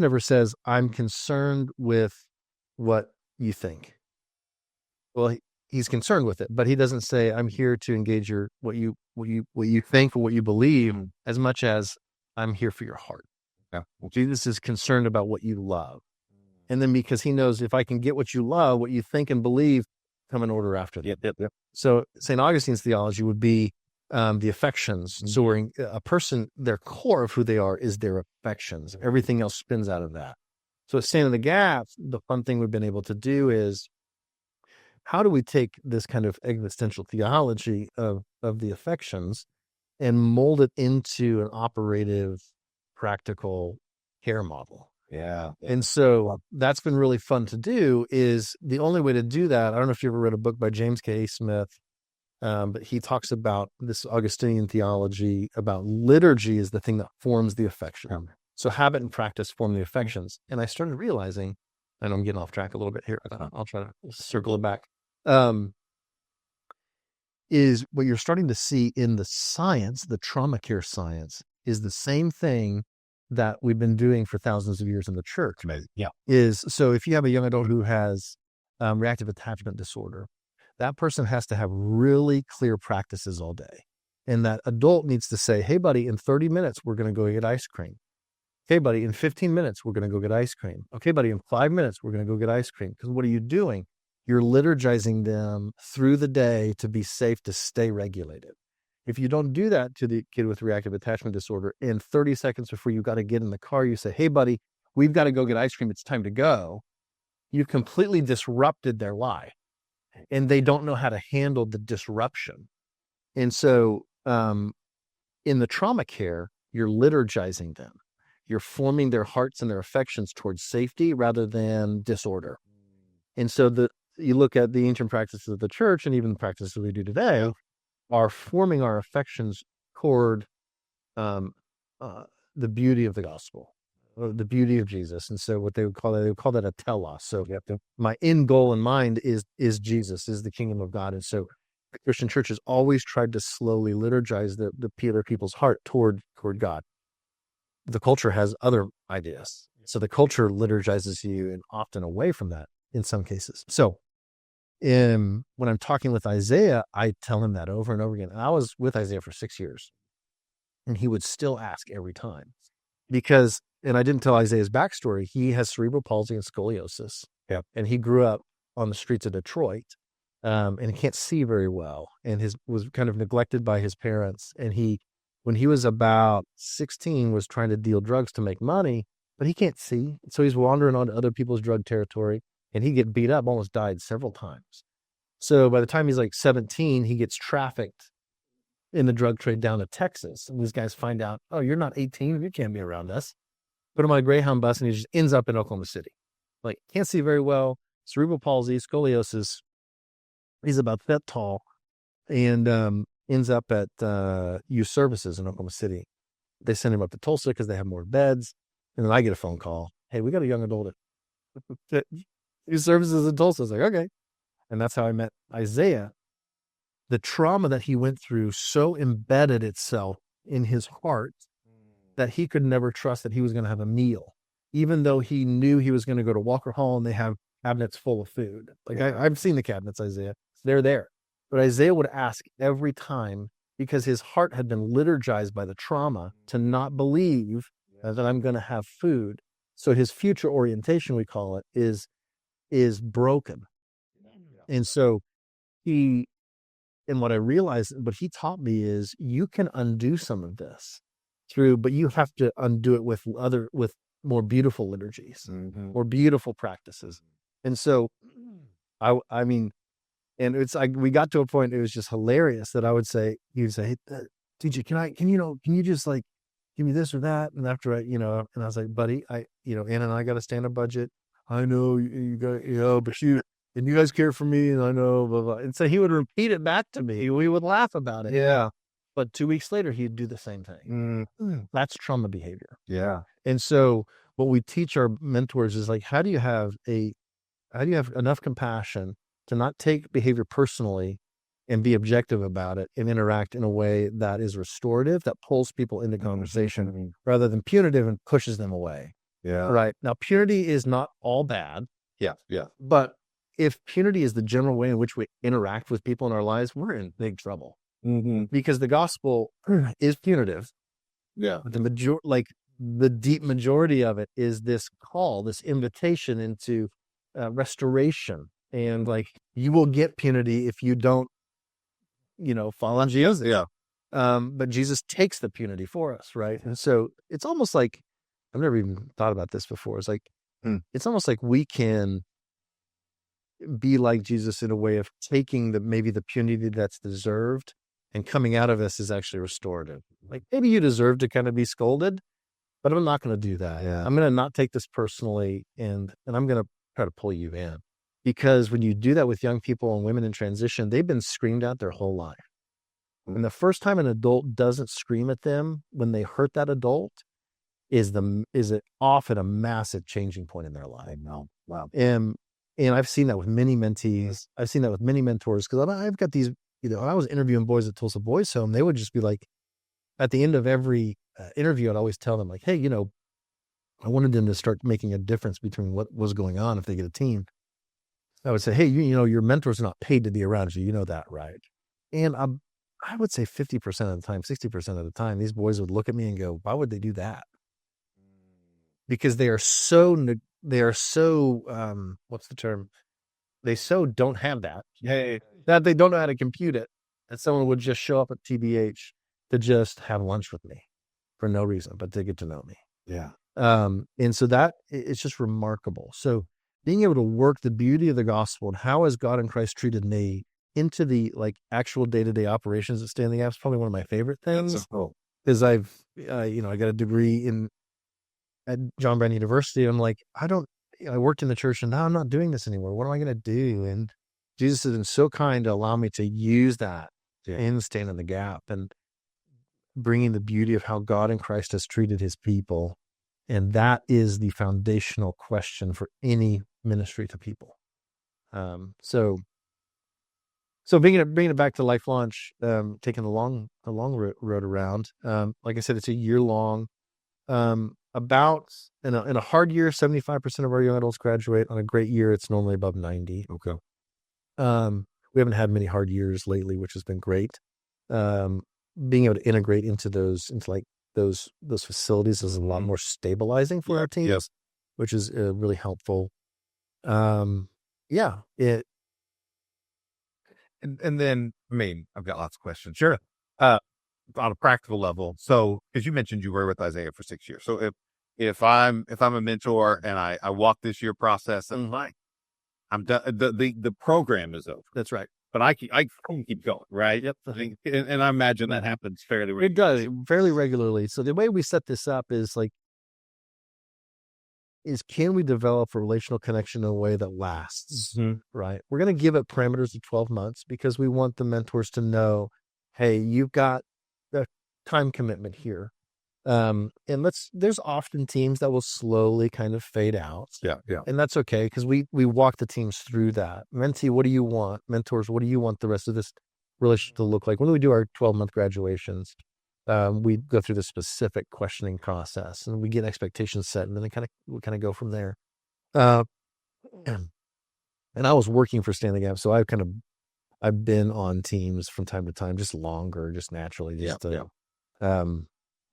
never says, I'm concerned with what you think. Well, he's concerned with it, but he doesn't say, I'm here to engage what you think or what you believe, as much as I'm here for your heart. Yeah. Jesus is concerned about what you love. And then because he knows if I can get what you love, what you think and believe, come in order after that. Yep. So St. Augustine's theology would be the affections. So a person, their core of who they are is their affections. Everything else spins out of that. So at Stand in the Gap, the fun thing we've been able to do is, how do we take this kind of existential theology of the affections and mold it into an operative, practical care model? Yeah. And so that's been really fun to do. Is the only way to do that. I don't know if you ever read a book by James K. Smith, but he talks about this Augustinian theology about liturgy is the thing that forms the affection. So habit and practice form the affections. And I started realizing, and I'm getting off track a little bit here, but I'll try to circle it back. Is what you're starting to see in the science, the trauma care science, is the same thing that we've been doing for thousands of years in the church. Amazing. Yeah. So if you have a young adult who has reactive attachment disorder, that person has to have really clear practices all day. And that adult needs to say, hey, buddy, in 30 minutes, we're going to go get ice cream. Okay, buddy, in 15 minutes, we're going to go get ice cream. Okay, buddy, in 5 minutes, we're going to go get ice cream. Because what are you doing? You're liturgizing them through the day to be safe, to stay regulated. If you don't do that to the kid with reactive attachment disorder, in 30 seconds before you got to get in the car, you say, hey, buddy, we've got to go get ice cream. It's time to go. You've completely disrupted their life, and they don't know how to handle the disruption. And so in the trauma care, you're liturgizing them. You're forming their hearts and their affections towards safety rather than disorder. And so you look at the ancient practices of the church, and even the practices we do today are forming our affections toward the beauty of the gospel, or the beauty of Jesus. And so what they would call that a telos. So my end goal in mind is Jesus, is the kingdom of God. And so the Christian church has always tried to slowly liturgize the people's heart toward God. The culture has other ideas. So the culture liturgizes you and often away from that in some cases. So when I'm talking with Isaiah, I tell him that over and over again. And I was with Isaiah for 6 years, and he would still ask every time because, and I didn't tell Isaiah's backstory. He has cerebral palsy and scoliosis. Yep. And he grew up on the streets of Detroit, and he can't see very well, and was kind of neglected by his parents. And when he was about 16, was trying to deal drugs to make money, but he can't see. So he's wandering onto other people's drug territory, and he get beat up, almost died several times. So by the time he's like 17, he gets trafficked in the drug trade down to Texas. And these guys find out, oh, you're not 18. You can't be around us. Put him on a Greyhound bus, and he just ends up in Oklahoma City. Like, can't see very well, cerebral palsy, scoliosis. He's about that tall, and ends up at youth services in Oklahoma City. They send him up to Tulsa because they have more beds. And then I get a phone call. Hey, we got a young adult at youth services in Tulsa. I was like, okay. And that's how I met Isaiah. The trauma that he went through so embedded itself in his heart that he could never trust that he was going to have a meal, even though he knew he was going to go to Walker Hall and they have cabinets full of food. Like I've seen the cabinets, Isaiah. They're there. But Isaiah would ask every time, because his heart had been liturgized by the trauma to not believe that I'm going to have food. So his future orientation, we call it, is broken. And so what I realized, what he taught me is you can undo some of this but you have to undo it with more beautiful liturgies, more beautiful practices. And so I mean, and it's like, we got to a point, it was just hilarious that he would say, hey, TJ, can you just like, give me this or that? And after and I was like, buddy, Ann and I got to stand a budget. I know you got, but and you guys care for me, and I know, blah, blah. And so he would repeat it back to me. We would laugh about it. Yeah. But 2 weeks later, he'd do the same thing. That's trauma behavior. Yeah. And so what we teach our mentors is like, how do you have enough compassion to not take behavior personally and be objective about it and interact in a way that is restorative, that pulls people into conversation rather than punitive and pushes them away. Yeah. Right. Now, purity is not all bad. Yeah. Yeah. But if purity is the general way in which we interact with people in our lives, we're in big trouble. Because the gospel is punitive. Yeah. But the deep majority of it is this call, this invitation into restoration. And like, you will get punity if you don't, fall on Jesus. Yeah. But Jesus takes the punity for us, right? And so it's almost like, I've never even thought about this before. It's like, it's almost like we can be like Jesus in a way of taking maybe the punity that's deserved, and coming out of us is actually restorative. Like, maybe you deserve to kind of be scolded, but I'm not going to do that. Yeah. I'm going to not take this personally, and I'm going to try to pull you in. Because when you do that with young people and women in transition, they've been screamed at their whole life. And the first time an adult doesn't scream at them when they hurt that adult is it often a massive changing point in their life. Wow. And I've seen that with many mentees. I've seen that with many mentors, because I've got these, I was interviewing boys at Tulsa Boys Home. They would just be like, at the end of every interview, I'd always tell them like, hey, I wanted them to start making a difference between what was going on if they get a team. I would say, hey, your mentors are not paid to be around you. You know that, right? And I would say 50% of the time, 60% of the time, these boys would look at me and go, why would they do that? Because they are so, what's the term? They so don't have that. Hey. That they don't know how to compute it. and someone would just show up at TBH to just have lunch with me for no reason, but to get to know me. Yeah. And so that it's just remarkable. So being able to work the beauty of the gospel and how has God in Christ treated me into the like actual day-to-day operations at Stand the Gap is probably one of my favorite things. Because I've, I got a degree at John Brown University. I'm like, I worked in the church and now I'm not doing this anymore. What am I going to do? And Jesus has been so kind to allow me to use that in Stand in the Gap and bringing the beauty of how God in Christ has treated his people. And that is the foundational question for any ministry to people. So bringing it back to Life Launch, taking the long road around. Like I said, it's a year long. About in a hard year, 75% of our young adults graduate. On a great year, it's normally above 90. Okay. We haven't had many hard years lately, which has been great. Being able to integrate into those facilities is a lot more stabilizing for our teams, which is really helpful. And then, I mean, I've got lots of questions. Sure. On a practical level. So, as you mentioned, you were with Isaiah for 6 years. So if I'm a mentor and I walk this year process and I'm done, the program is over. That's right. But I can keep going, right? Yep. And I imagine that happens fairly regularly. It does fairly regularly. So the way we set this up is can we develop a relational connection in a way that lasts, right? We're going to give it parameters of 12 months because we want the mentors to know, hey, you've got a time commitment here. And there's often teams that will slowly kind of fade out. Yeah. And that's okay because we walk the teams through that. Mentee, what do you want? Mentors, what do you want the rest of this relationship to look like? When we do our 12-month graduations, we go through the specific questioning process and we get expectations set and then we kind of go from there. And I was working for Stand the Gap, so I've been on teams from time to time, just longer, just naturally,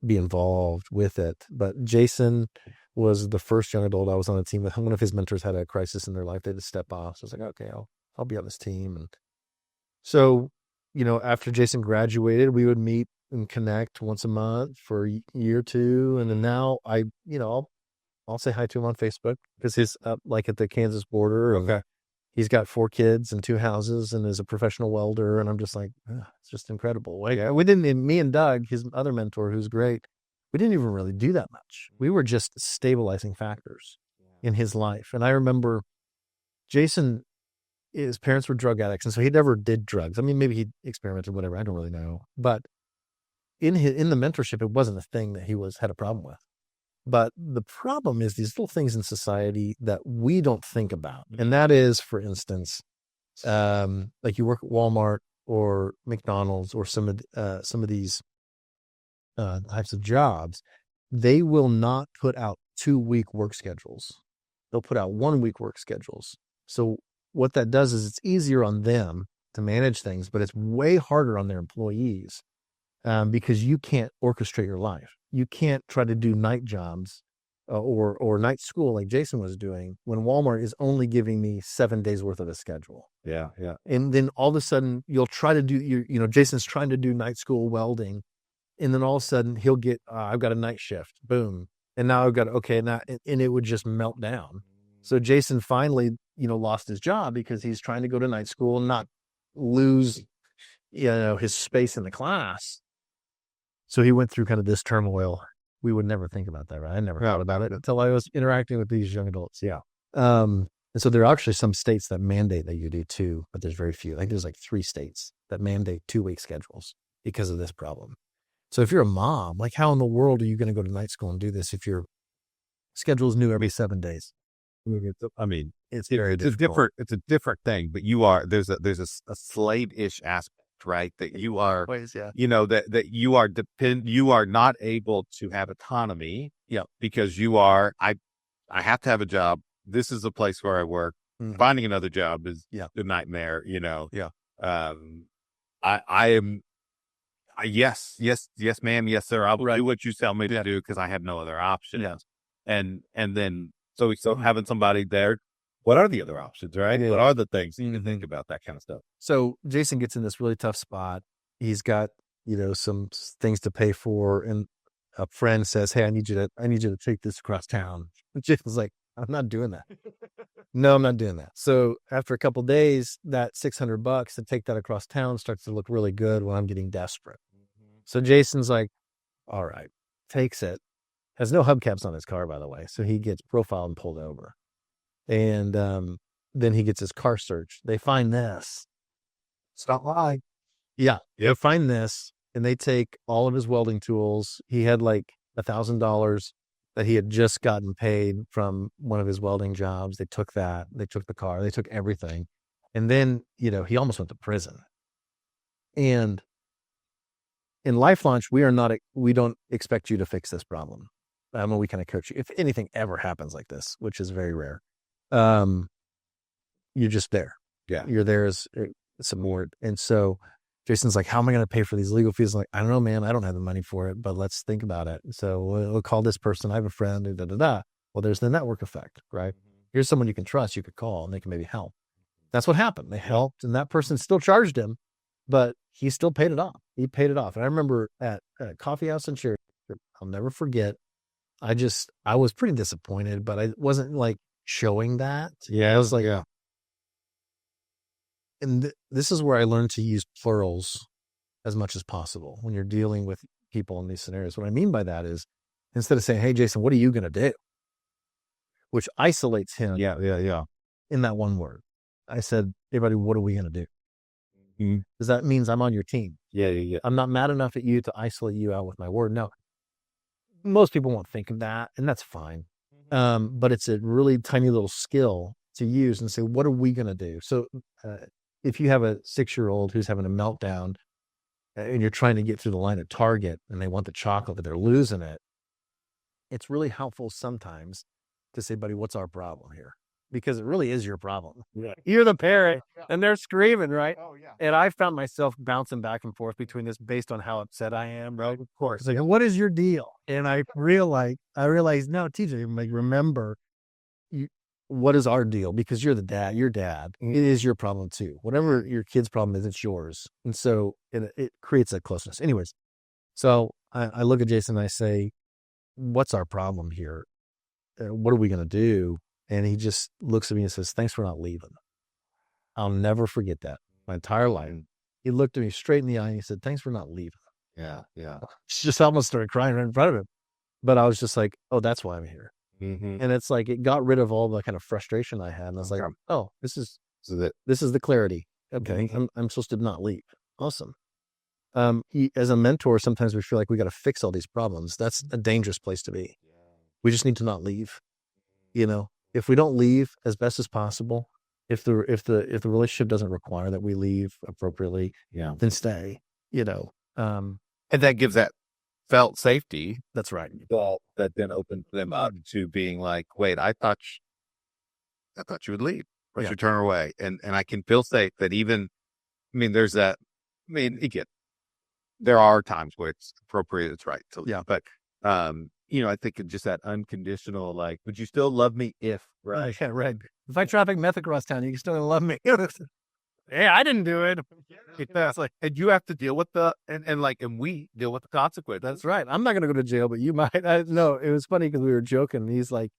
be involved with it. But Jason was the first young adult I was on a team with. One of his mentors had a crisis in their life. They had to step off. So I was like, okay, I'll be on this team. And so, after Jason graduated, we would meet and connect once a month for a year or two. And then now I'll say hi to him on Facebook because he's up like at the Kansas border. Okay. He's got 4 kids and 2 houses and is a professional welder. And I'm just like, it's just incredible. Me and Doug, his other mentor, who's great, we didn't even really do that much. We were just stabilizing factors in his life. And I remember Jason, his parents were drug addicts. And so he never did drugs. I mean, maybe he experimented, whatever. I don't really know. But in the mentorship, it wasn't a thing that he had a problem with. But the problem is these little things in society that we don't think about. And that is, for instance, like you work at Walmart or McDonald's or some of these types of jobs, they will not put out 2-week work schedules. They'll put out 1-week work schedules. So what that does is it's easier on them to manage things, but it's way harder on their employees because you can't orchestrate your life. You can't try to do night jobs or night school like Jason was doing when Walmart is only giving me 7 days worth of a schedule. Yeah. And then all of a sudden you'll try to do, Jason's trying to do night school welding. And then all of a sudden he'll get, I've got a night shift, boom. And now I've got, and it would just melt down. So Jason finally, lost his job because he's trying to go to night school and not lose, his space in the class. So he went through kind of this turmoil. We would never think about that, right? I never thought about it until I was interacting with these young adults. Yeah. And so there are actually some states that mandate that you do too, but there's very few. I think there's like 3 states that mandate 2-week schedules because of this problem. So if you're a mom, like how in the world are you going to go to night school and do this if your schedule is new every 7 days? I mean, it's a different thing, but there's a slave-ish aspect, right? That you are, that you are not able to have autonomy. Yeah. Because I have to have a job. This is the place where I work. Mm-hmm. Finding another job is a nightmare, Yeah. I am, yes, ma'am. Yes, sir. I'll do what you tell me to do because I have no other option. Yeah. And then, so having somebody there what are the other options, right? Yeah. What are the things you can think about, that kind of stuff? So Jason gets in this really tough spot. He's got, some things to pay for, and a friend says, "Hey, I need you to take this across town." And Jason's like, "I'm not doing that. No, I'm not doing that." So after a couple of days, that $600 to take that across town starts to look really good when I'm getting desperate. So Jason's like, "All right," takes it. Has no hubcaps on his car, by the way. So he gets profiled and pulled over. And then he gets his car searched. They find this. Stop lying. Yeah. They find this, and they take all of his welding tools. He had like $1,000 that he had just gotten paid from one of his welding jobs. They took that. They took the car. They took everything. And then, he almost went to prison. And in Life Launch, we don't expect you to fix this problem. We kind of coach you. If anything ever happens like this, which is very rare, you're just there. Yeah. You're there as support. And so Jason's like, "How am I going to pay for these legal fees?" I'm like, "I don't know, man. I don't have the money for it, but let's think about it." So we'll call this person. I have a friend. Da, da, da. Well, there's the network effect, right? Here's someone you can trust. You could call, and they can maybe help. That's what happened. They helped, and that person still charged him, but he still paid it off. He paid it off. And I remember at a coffee house in Cherry, I'll never forget. I was pretty disappointed, but I wasn't like showing that. Yeah. I was like, and this is where I learned to use plurals as much as possible when you're dealing with people in these scenarios. What I mean by that is, instead of saying, "Hey, Jason, what are you going to do?" which isolates him in that one word, I said, "Hey, buddy, what are we going to do?" Because that means I'm on your team. Yeah. I'm not mad enough at you to isolate you out with my word. No, most people won't think of that, and that's fine. But it's a really tiny little skill to use and say, what are we going to do? So if you have a 6-year-old who's having a meltdown and you're trying to get through the line at Target and they want the chocolate, but they're losing it, it's really helpful sometimes to say, "Buddy, what's our problem here?" Because it really is your problem. Yeah. You're the parent and they're screaming, right? Oh, yeah. And I found myself bouncing back and forth between this based on how upset I am, right? Of course. It's like, "What is your deal?" And I realized, no, TJ, like, remember, what is our deal? Because you're the dad, your dad. It is your problem too. Whatever your kid's problem is, it's yours. And so it creates a closeness. Anyways, so I look at Jason and I say, "What's our problem here? What are we going to do?" And he just looks at me and says, "Thanks for not leaving." I'll never forget that my entire life. He looked at me straight in the eye and he said, "Thanks for not leaving." Yeah. She just almost started crying right in front of him. But I was just like, "Oh, that's why I'm here." Mm-hmm. And it's like, it got rid of all the kind of frustration I had. And I was like, "Oh, this is the clarity. Okay. I'm supposed to not leave." Awesome. As a mentor, sometimes we feel like we got to fix all these problems. That's a dangerous place to be. We just need to not leave. If we don't leave as best as possible, if the relationship doesn't require that we leave appropriately, then stay, And that gives that felt safety. That's right. That then opens them up to being like, "Wait, I thought you would leave. Or you turn away." And I can feel safe that there's that. Again, there are times where it's appropriate, it's right to leave. But I think it's just that unconditional, like, "Would you still love me if?" Right. Yeah, right. If I traffic meth across town, you can still love me. Hey, I didn't do it. It's like, and you have to deal with and we deal with the consequences. That's right. I'm not going to go to jail, but you might. No, it was funny because we were joking. He's like,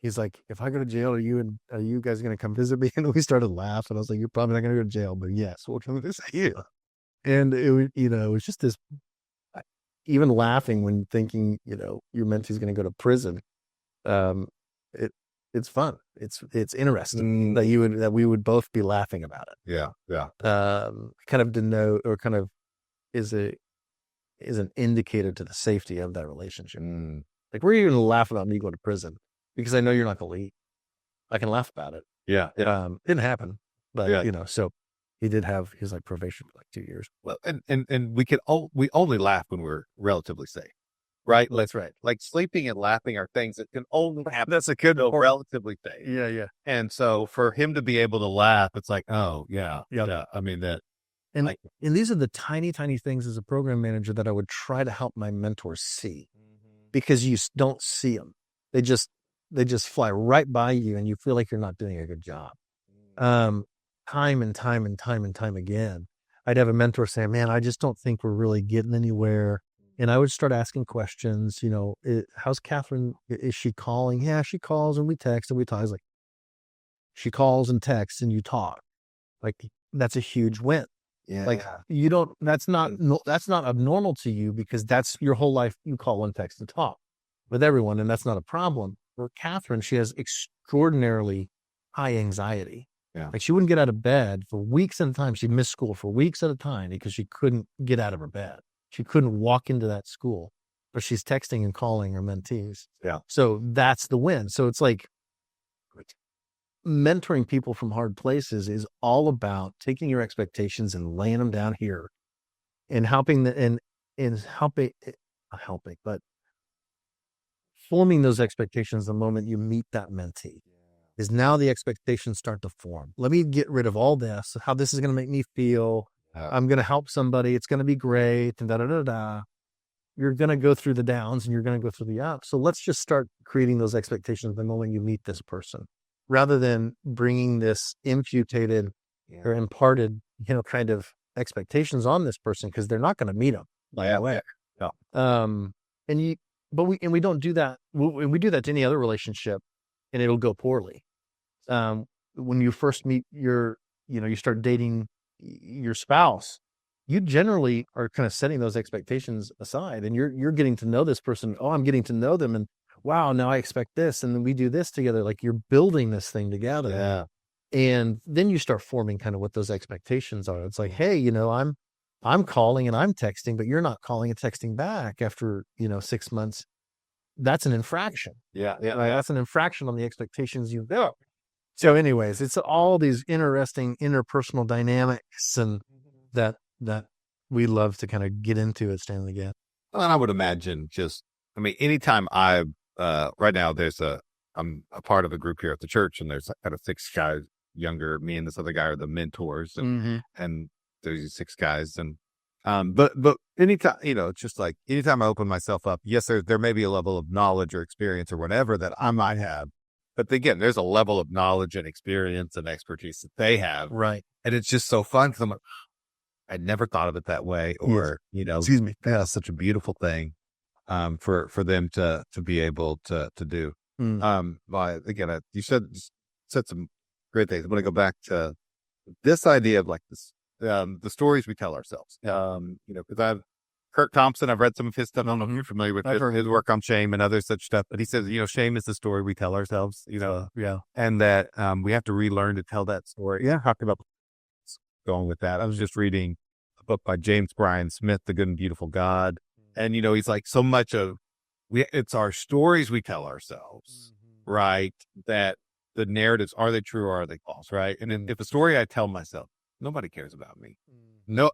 "If I go to jail, are you guys going to come visit me?" And we started laughing. I was like, "You're probably not going to go to jail, but yes, we'll come visit you." And it was just this, even laughing when thinking, your mentee's going to go to prison. It's fun. It's interesting that we would both be laughing about it. Yeah. Kind of denote, or kind of is an indicator to the safety of that relationship. Like, we're even laughing about me going to prison because I know you're not going to leave. I can laugh about it. Yeah. Didn't happen, but so he was like probation for like 2 years. Well, and we only laugh when we're relatively safe, right? That's right. Like sleeping and laughing are things that can only happen. That's a good point. Relatively safe. Yeah. And so for him to be able to laugh, it's like, oh yeah. That. And these are the tiny, tiny things as a program manager that I would try to help my mentors see, because you don't see them. they just fly right by you and you feel like you're not doing a good job. Time and time and time and time again, I'd have a mentor say, man, I just don't think we're really getting anywhere. And I would start asking questions, how's Catherine? Is she calling? Yeah, she calls and we text and we talk. I was like, she calls and texts and you talk. Like, that's a huge win. Yeah. Like that's not abnormal to you because that's your whole life. You call and text and talk with everyone. And that's not a problem. For Catherine, she has extraordinarily high anxiety. Yeah. Like she wouldn't get out of bed for weeks at a time. She'd miss school for weeks at a time because she couldn't get out of her bed. She couldn't walk into that school, but she's texting and calling her mentees. Yeah. So that's the win. So it's like mentoring people from hard places is all about taking your expectations and laying them down here and helping but forming those expectations the moment you meet that mentee. Is now the expectations start to form. Let me get rid of all this, how this is going to make me feel. I'm going to help somebody. It's going to be great. And You're going to go through the downs and you're going to go through the ups. So let's just start creating those expectations the moment you meet this person, rather than bringing this imputed or imparted, kind of expectations on this person because they're not going to meet them right away. Yeah. We don't do that. We do that to any other relationship, and it'll go poorly. When you first meet you start dating your spouse, you generally are kind of setting those expectations aside and you're getting to know this person. Oh, I'm getting to know them. And wow, now I expect this. And then we do this together. Like you're building this thing together. Yeah. And then you start forming kind of what those expectations are. It's like, hey, I'm calling and I'm texting, but you're not calling and texting back after, 6 months. That's an infraction. Yeah. Like, that's an infraction on the expectations you've built. So anyways, it's all these interesting interpersonal dynamics and that we love to kind of get into at Stand in the Gap. Well, and I would imagine anytime right now I'm a part of a group here at the church and there's kind of 6 guys younger, me and this other guy are the mentors and there's these 6 guys and but anytime, it's just like anytime I open myself up, yes, there may be a level of knowledge or experience or whatever that I might have. But again, there's a level of knowledge and experience and expertise that they have. Right. And it's just so fun because I'm like, I'd never thought of it that way. Or, excuse me. Yeah, such a beautiful thing for them to be able to do. But again, you said some great things. I'm going to go back to this idea of like this. The stories we tell ourselves, because Kirk Thompson, I've read some of his stuff. I don't know if you're familiar with his work on shame and other such stuff, but he says, shame is the story we tell ourselves, and that we have to relearn to tell that story. Yeah. Talking about going with that. I was just reading a book by James Bryan Smith, The Good and Beautiful God. And, he's like so much of it's our stories we tell ourselves, right? That the narratives, are they true or are they false? Right. And if a story I tell myself, nobody cares about me. No,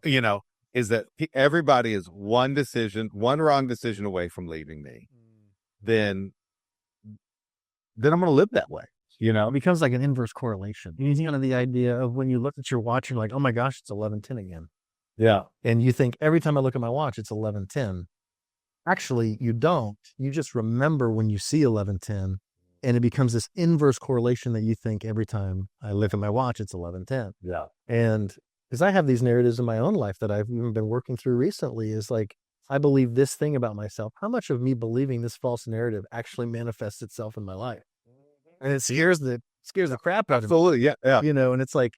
is that everybody is one wrong decision away from leaving me. Then I'm going to live that way. It becomes like an inverse correlation. You know, the idea of when you look at your watch, you're like, oh my gosh, it's 11:10 again. Yeah. And you think every time I look at my watch, it's 11:10. Actually, you don't. You just remember when you see 11:10. And it becomes this inverse correlation that you think every time I look at my watch, it's 11:10. Yeah. And because I have these narratives in my own life that I've even been working through recently is like, I believe this thing about myself. How much of me believing this false narrative actually manifests itself in my life? And it scares the crap out of me. Absolutely. Yeah. Yeah. And it's like,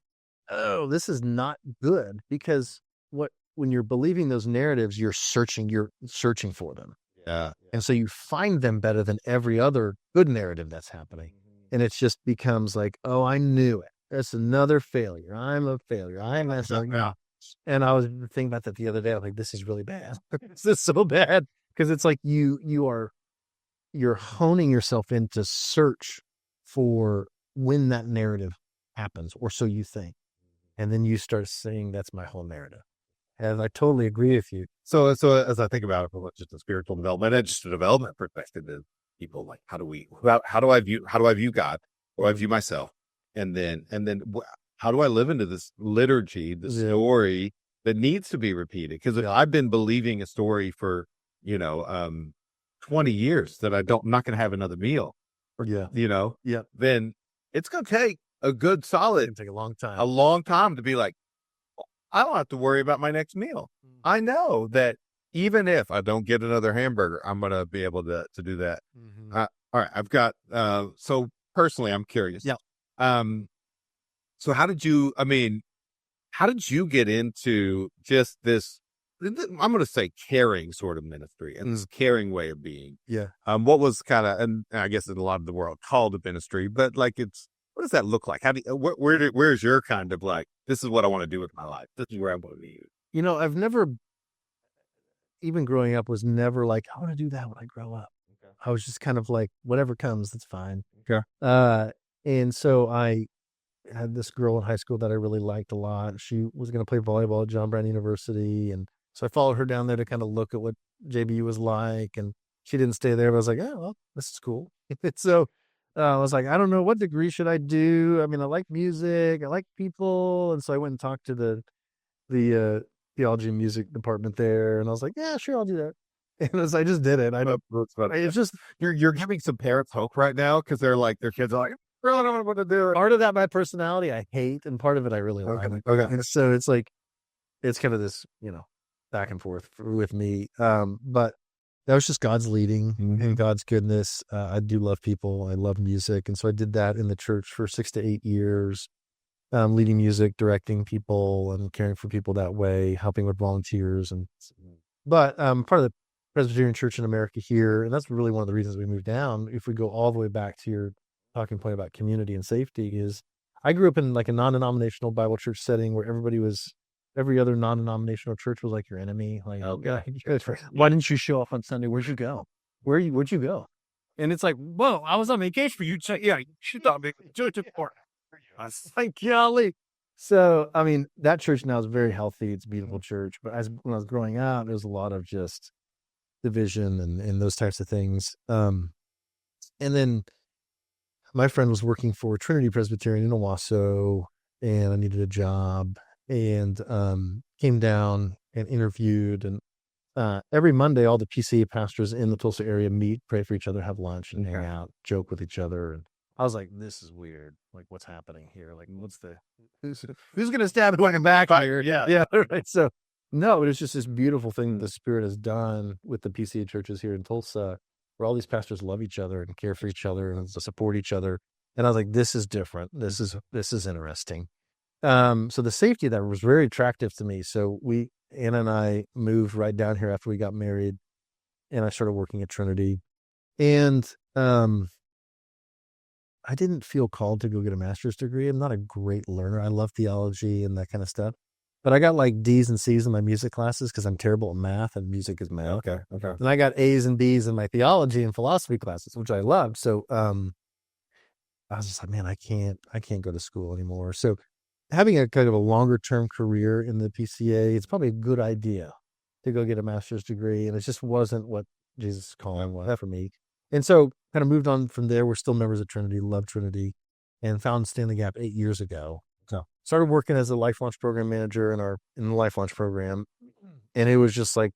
oh, this is not good because when you're believing those narratives, you're searching for them. Yeah. And so you find them better than every other good narrative that's happening. And it just becomes like, oh, I knew it. That's another failure. I'm a failure. I'm a failure. Yeah. And I was thinking about that the other day. I was like, this is really bad. This is so bad. Because it's like you're honing yourself in to search for when that narrative happens, or so you think. And then you start saying, that's my whole narrative. And I totally agree with you. So as I think about it from just a spiritual development and just a development perspective, people like, how do I view God, or I view myself, and then how do I live into this liturgy, the story that needs to be repeated? Because I've been believing a story for 20 years that I'm not going to have another meal, Yeah. you know, Yeah. then it's going to take a good solid, Take a long time. a long time to be like, I don't have to worry about my next meal. I know that even if I don't get another hamburger, I'm going to be able to do that. All right. I've got, so personally, I'm curious. Yeah. So how did you get into just this, I'm going to say caring sort of ministry and this caring way of being? Yeah. What was kind of, and I guess in a lot of the world called a ministry, but like what does that look like? How do you, where's your kind of like, this is what I want to do with my life. This is where I want to be. You know, I've never, even growing up, was never like, I want to do that when I grow up. Okay. I was just kind of like, whatever comes, that's fine. Okay. And so I had this girl in high school that I really liked a lot. She was going to play volleyball at John Brown University. And so I followed her down there to kind of look at what JBU was like. And she didn't stay there, but I was like, oh, well, this is cool. So I was like, I don't know, what degree should I do? I mean, I like music, I like people. And so I went and talked to the theology and music department there. And I was like, yeah, sure, I'll do that. And I just did it. It's just, you're giving some parents hope right now because they're like, their kids are like, I really don't know what to do. Part of that, my personality, I hate, and part of it, I really like. Okay. And so it's like, it's kind of this, back and forth with me. But that was just God's leading and God's goodness. I do love people. I love music. And so I did that in the church for 6 to 8 years, leading music, directing people and caring for people that way, helping with volunteers. But part of the Presbyterian Church in America here, and that's really one of the reasons we moved down. If we go all the way back to your talking point about community and safety, is I grew up in like a non-denominational Bible church setting where every other non-denominational church was like your enemy. Like, why didn't you show up on Sunday? Where'd you go? Where'd you go? And it's like, whoa, I was on vacation for you. Yeah, you should not be church for. I was like, golly. So, I mean, that church now is very healthy. It's a beautiful church. But when I was growing up, there was a lot of just division and those types of things. And then my friend was working for Trinity Presbyterian in Owasso, and I needed a job, and came down and interviewed. And every Monday, all the PCA pastors in the Tulsa area meet, pray for each other, have lunch, and hang out, joke with each other. And I was like, this is weird. Like, what's happening here? Like, who's going to stab me when I'm back here? Yeah. Right. So, no, it was just this beautiful thing that the Spirit has done with the PCA churches here in Tulsa, where all these pastors love each other and care for each other and support each other. And I was like, this is different. This is interesting. So the safety of that was very attractive to me. So Anna and I moved right down here after we got married, and I started working at Trinity. And I didn't feel called to go get a master's degree. I'm not a great learner. I love theology and that kind of stuff. But I got like D's and C's in my music classes because I'm terrible at math, and music is math. Okay. And I got A's and B's in my theology and philosophy classes, which I loved. So I was just like, man, I can't go to school anymore. So having a kind of a longer term career in the PCA, it's probably a good idea to go get a master's degree. And it just wasn't what Jesus' calling was for me. And so kind of moved on from there. We're still members of Trinity, love Trinity, and found Stand the Gap 8 years ago. So started working as a Life Launch program manager in the Life Launch program. And it was just like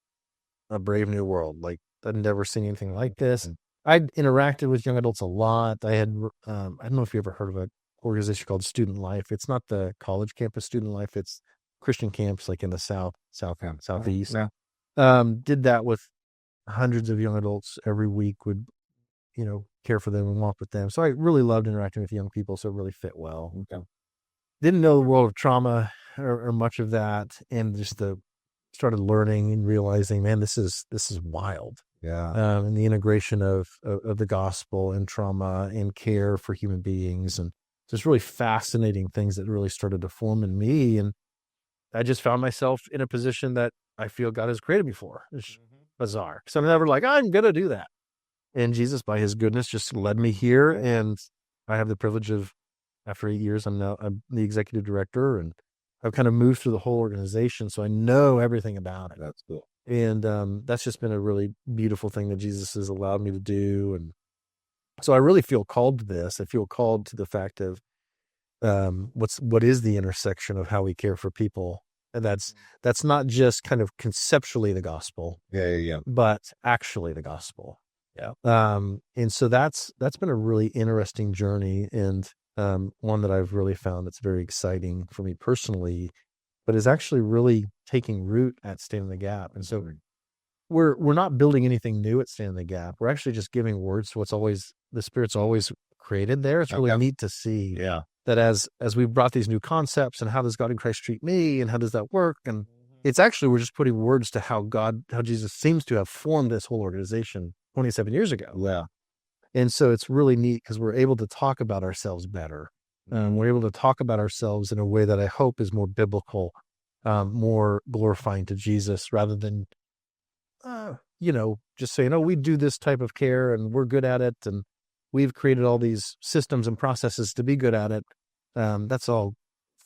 a brave new world. Like, I'd never seen anything like this. I'd interacted with young adults a lot. I had, I don't know if you ever heard of an organization called Student Life. It's not the college campus Student Life. It's Christian camps like in the Southeast. Yeah. Did that with hundreds of young adults every week, would, care for them and walk with them. So I really loved interacting with young people. So it really fit well. Okay. Didn't know the world of trauma or much of that. And just started learning and realizing, man, this is wild. Yeah. And the integration of the gospel and trauma and care for human beings, and just really fascinating things that really started to form in me. And I just found myself in a position that I feel God has created me for. It's bizarre. So I'm never like, I'm going to do that. And Jesus, by his goodness, just led me here. And I have the privilege of, after 8 years, I'm the executive director, and I've kind of moved through the whole organization. So I know everything about it. That's cool. And that's just been a really beautiful thing that Jesus has allowed me to do. And so I really feel called to this. I feel called to the fact of what is the intersection of how we care for people. And that's not just kind of conceptually the gospel, Yeah. but actually the gospel. And so that's been a really interesting journey, and one that I've really found that's very exciting for me personally, but is actually really taking root at Stand in the Gap. And so we're not building anything new at Stand in the Gap. We're actually just giving words to what's always the Spirit's always created there. It's really neat to see that as we've brought these new concepts, and how does God in Christ treat me, and how does that work? And it's actually, we're just putting words to how Jesus seems to have formed this whole organization 27 years ago. Yeah. And so it's really neat because we're able to talk about ourselves better. We're able to talk about ourselves in a way that I hope is more biblical, more glorifying to Jesus, rather than, just saying, oh, we do this type of care and we're good at it, and we've created all these systems and processes to be good at it. That's all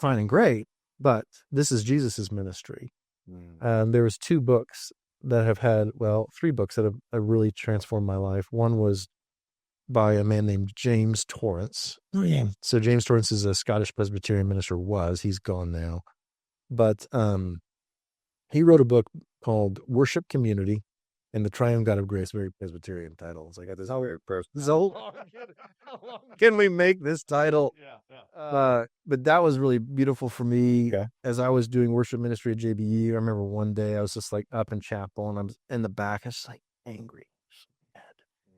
fine and great, but this is Jesus's ministry. There was 2 books that have had, three books that have really transformed my life. One was by a man named James Torrance. So James Torrance is a Scottish Presbyterian minister. He's gone now, but he wrote a book called Worship Community and the Triune God of Grace. Very Presbyterian title. It's like, this is old. Can we make this title? But that was really beautiful for me. As I was doing worship ministry at JBU, I remember one day I was just like up in chapel, and I'm in the back. I was just like angry,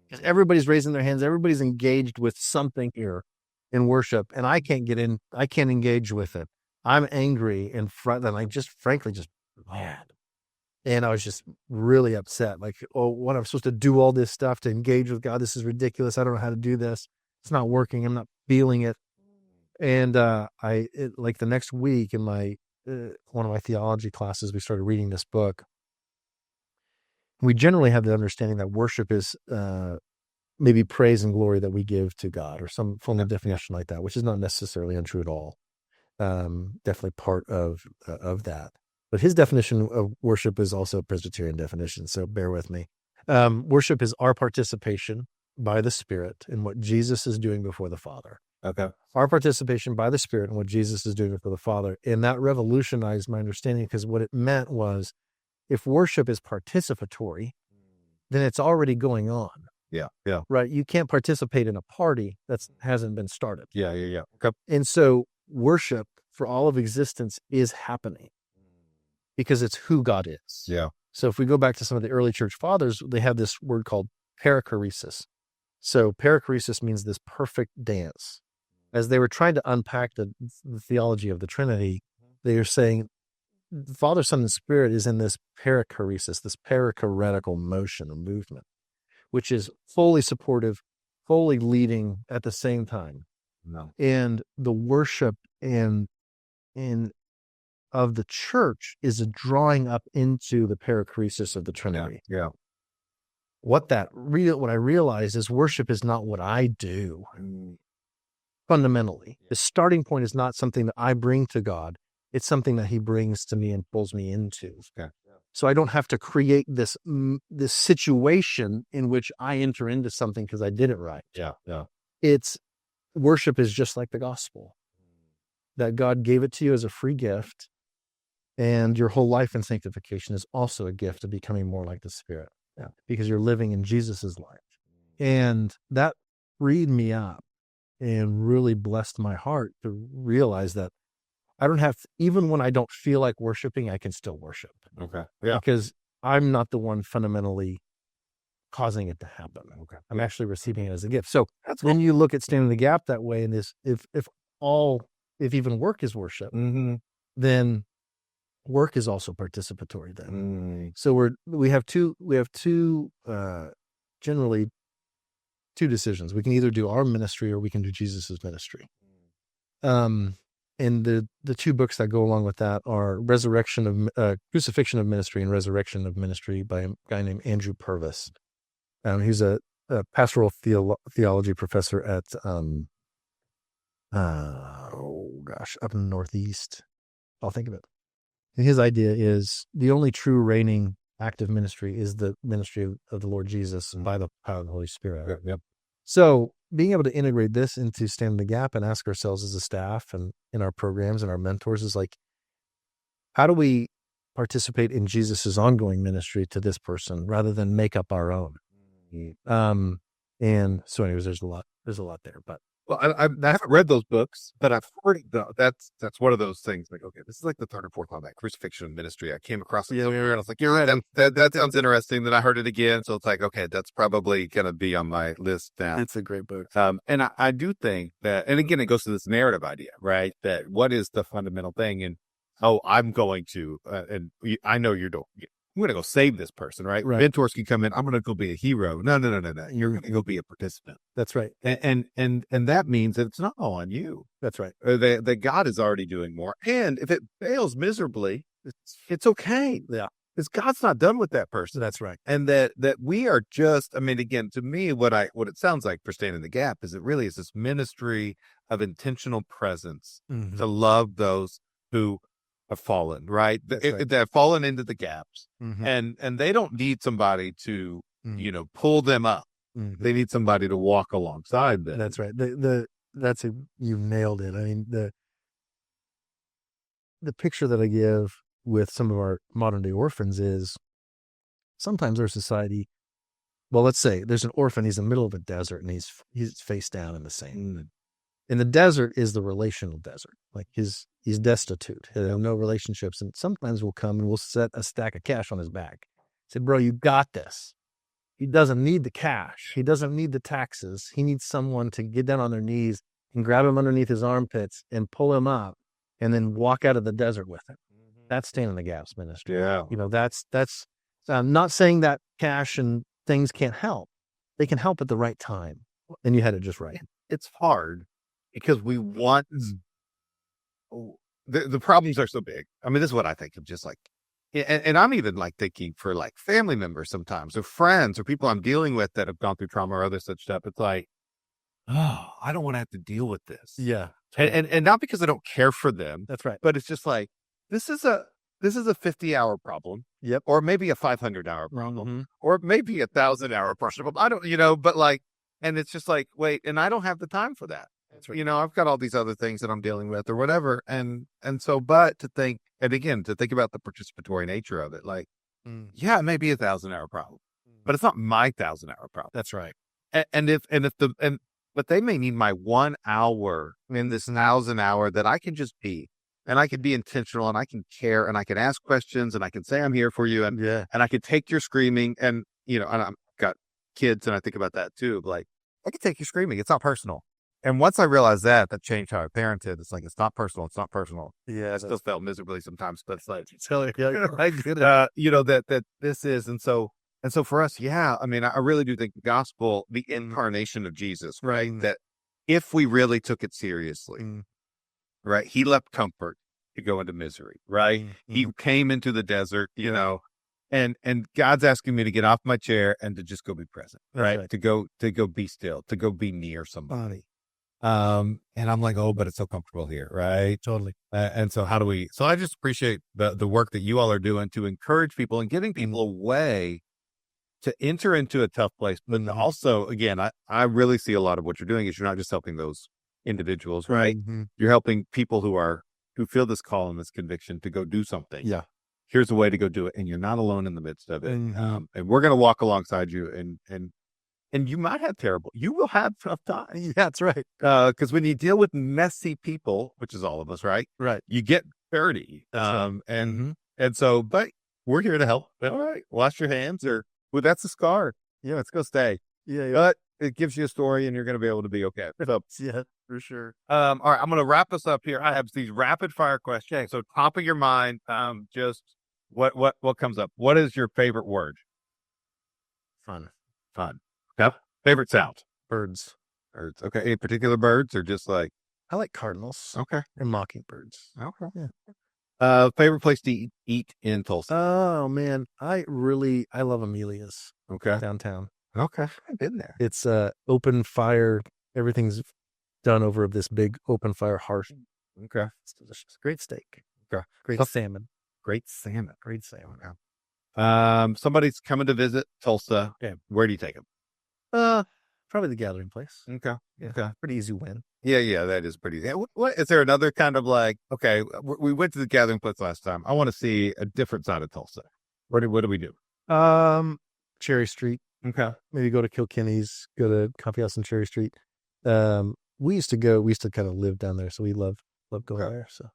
because everybody's raising their hands. Everybody's engaged with something here in worship, and I can't get in. I can't engage with it. I'm angry and and I just frankly just mad. And I was just really upset. Like, oh, what, I'm supposed to do all this stuff to engage with God? This is ridiculous. I don't know how to do this. It's not working. I'm not feeling it. And like the next week in my one of my theology classes, we started reading this book. We generally have the understanding that worship is maybe praise and glory that we give to God, or some form of definition like that, which is not necessarily untrue at all. Definitely part of that. But his definition of worship is also a Presbyterian definition, so bear with me. Worship is our participation by the Spirit in what Jesus is doing before the Father. Our participation by the Spirit in what Jesus is doing before the Father. And that revolutionized my understanding, because what it meant was, if worship is participatory, then it's already going on. Right? You can't participate in a party that hasn't been started. And so worship for all of existence is happening, because it's who God is. So if we go back to some of the early church fathers, they have this word called perichoresis. So perichoresis means this perfect dance. As they were trying to unpack the theology of the Trinity, they are saying Father, Son, and Spirit is in this perichoresis, this perichoretical motion or movement, which is fully supportive, fully leading at the same time. And the worship of the church is a drawing up into the perichoresis of the Trinity. What I realize is worship is not what I do. Fundamentally, the starting point is not something that I bring to God. It's something that he brings to me and pulls me into. So I don't have to create this situation in which I enter into something because I did it right. It's worship is just like the gospel, that God gave it to you as a free gift. And your whole life in sanctification is also a gift of becoming more like the Spirit, because you're living in Jesus's life. And that freed me up and really blessed my heart to realize that I don't have to, even when I don't feel like worshiping, I can still worship. Because I'm not the one fundamentally causing it to happen. I'm actually receiving it as a gift. So then you look at Stand in the Gap that way, and this, if even work is worship, then work is also participatory then. So we have generally two decisions. We can either do our ministry or we can do Jesus's ministry. And the 2 books that go along with that are Crucifixion of Ministry and Resurrection of Ministry by a guy named Andrew Purvis. He's a pastoral theology professor at up in the Northeast. I'll think of it. And his idea is the only true reigning active ministry is the ministry of the Lord Jesus by the power of the Holy Spirit. So being able to integrate this into Stand in the Gap and ask ourselves as a staff and in our programs and our mentors is like, how do we participate in Jesus's ongoing ministry to this person rather than make up our own? And so anyways, there's a lot there, but Well, I haven't read those books, but I've heard that's one of those things. Like, okay, this is like the third or fourth on that crucifixion ministry. I came across it, and I was like, you're right. That sounds interesting. Then I heard it again, so it's like, okay, that's probably going to be on my list now. it's a great book. And I do think that, and again, it goes to this narrative idea, right? That what is the fundamental thing? And I'm going to, I know you don't. I'm going to go save this person, right? Mentors can come in. I'm going to go be a hero. No. You're going to go be a participant. That's right. And that means that it's not all on you. That's right. That God is already doing more. And if it fails miserably, it's okay. Yeah. Because God's not done with that person. That's right. And that we are just, I mean, again, to me, what it sounds like for Standing the Gap is it really is this ministry of intentional presence to love those who have fallen, right? That have fallen into the gaps. And they don't need somebody to, pull them up. They need somebody to walk alongside them. That's right. You nailed it. I mean, the picture that I give with some of our modern day orphans is sometimes our society, well, let's say there's an orphan, he's in the middle of a desert and he's face down in the sand. And the desert is the relational desert. Like he's destitute. He has no relationships. And sometimes we'll come and we'll set a stack of cash on his back. Say, bro, you got this. He doesn't need the cash. He doesn't need the taxes. He needs someone to get down on their knees and grab him underneath his armpits and pull him up and then walk out of the desert with him. That's Standing the Gap's ministry. Yeah. That's I'm not saying that cash and things can't help. They can help at the right time. And you had it just right. It's hard because we want the problems are so big. I mean, this is what I think of just like, and I'm even like thinking for like family members sometimes or friends or people I'm dealing with that have gone through trauma or other such stuff. It's like, oh, I don't want to have to deal with this. Yeah. And not because I don't care for them. That's right. But it's just like, this is a 50-hour problem. Yep. Or maybe a 500-hour problem. Or maybe 1,000-hour problem. I don't, but like, and it's just like, wait, and I don't have the time for that. That's right. I've got all these other things that I'm dealing with or whatever. And so, but to think about the participatory nature of it, like, yeah, it may be 1,000-hour problem, but it's not my 1,000-hour problem. That's right. But they may need my 1 hour in this 1,000-hour that I can just be, and I can be intentional and I can care and I can ask questions and I can say, I'm here for you. And I can take your screaming and, and I've got kids and I think about that too. Like, I can take your screaming. It's not personal. And once I realized that changed how I parented. It's like, it's not personal. It's not personal. Yeah. I still felt miserably sometimes, but it's like, that that this is. And so for us, yeah, I mean, I really do think the gospel, the incarnation of Jesus, right? That if we really took it seriously, right? He left comfort to go into misery, right? He came into the desert, and God's asking me to get off my chair and to just go be present, right? To go be still, to go be near somebody. And I'm like, oh, but it's so comfortable here, right? Totally. And so so I just appreciate the work that you all are doing to encourage people and giving people a way to enter into a tough place. But also, again, I really see a lot of what you're doing is you're not just helping those individuals, right? You're helping people who feel this call and this conviction to go do something. Yeah. Here's a way to go do it. And you're not alone in the midst of it. And we're going to walk alongside you and you will have tough times. Yeah, that's right. Because when you deal with messy people, which is all of us, right? Right. You get dirty. And so, but we're here to help. All right. Wash your hands that's a scar. Yeah. It's going to stay. Yeah. But it gives you a story and you're going to be able to be okay. So, yeah, for sure. all right. I'm going to wrap us up here. I have these rapid fire questions. So top of your mind, just what comes up? What is your favorite word? Fun. Yep. Favorite sound? Birds. Okay. Any particular birds or just like? I like cardinals. Okay. And mockingbirds. Okay. Yeah. Favorite place to eat in Tulsa? Oh man, I love Amelia's. Okay. Downtown. Okay. I've been there. It's open fire. Everything's done over this big open fire hearth. Okay. It's delicious. Great steak. Okay. Great salmon. Great salmon. Great salmon. Yeah. Somebody's coming to visit Tulsa. Okay. Where do you take them? Probably the gathering place. Okay. Yeah. Okay. Pretty ezy win. Yeah, that is pretty. What is there another kind of like? Okay, we went to the gathering place last time. I want to see a different side of Tulsa. What do we do? Cherry Street. Okay. Maybe go to Kilkenny's, go to Coffee House on Cherry Street. We used to kind of live down there, so we love going there. So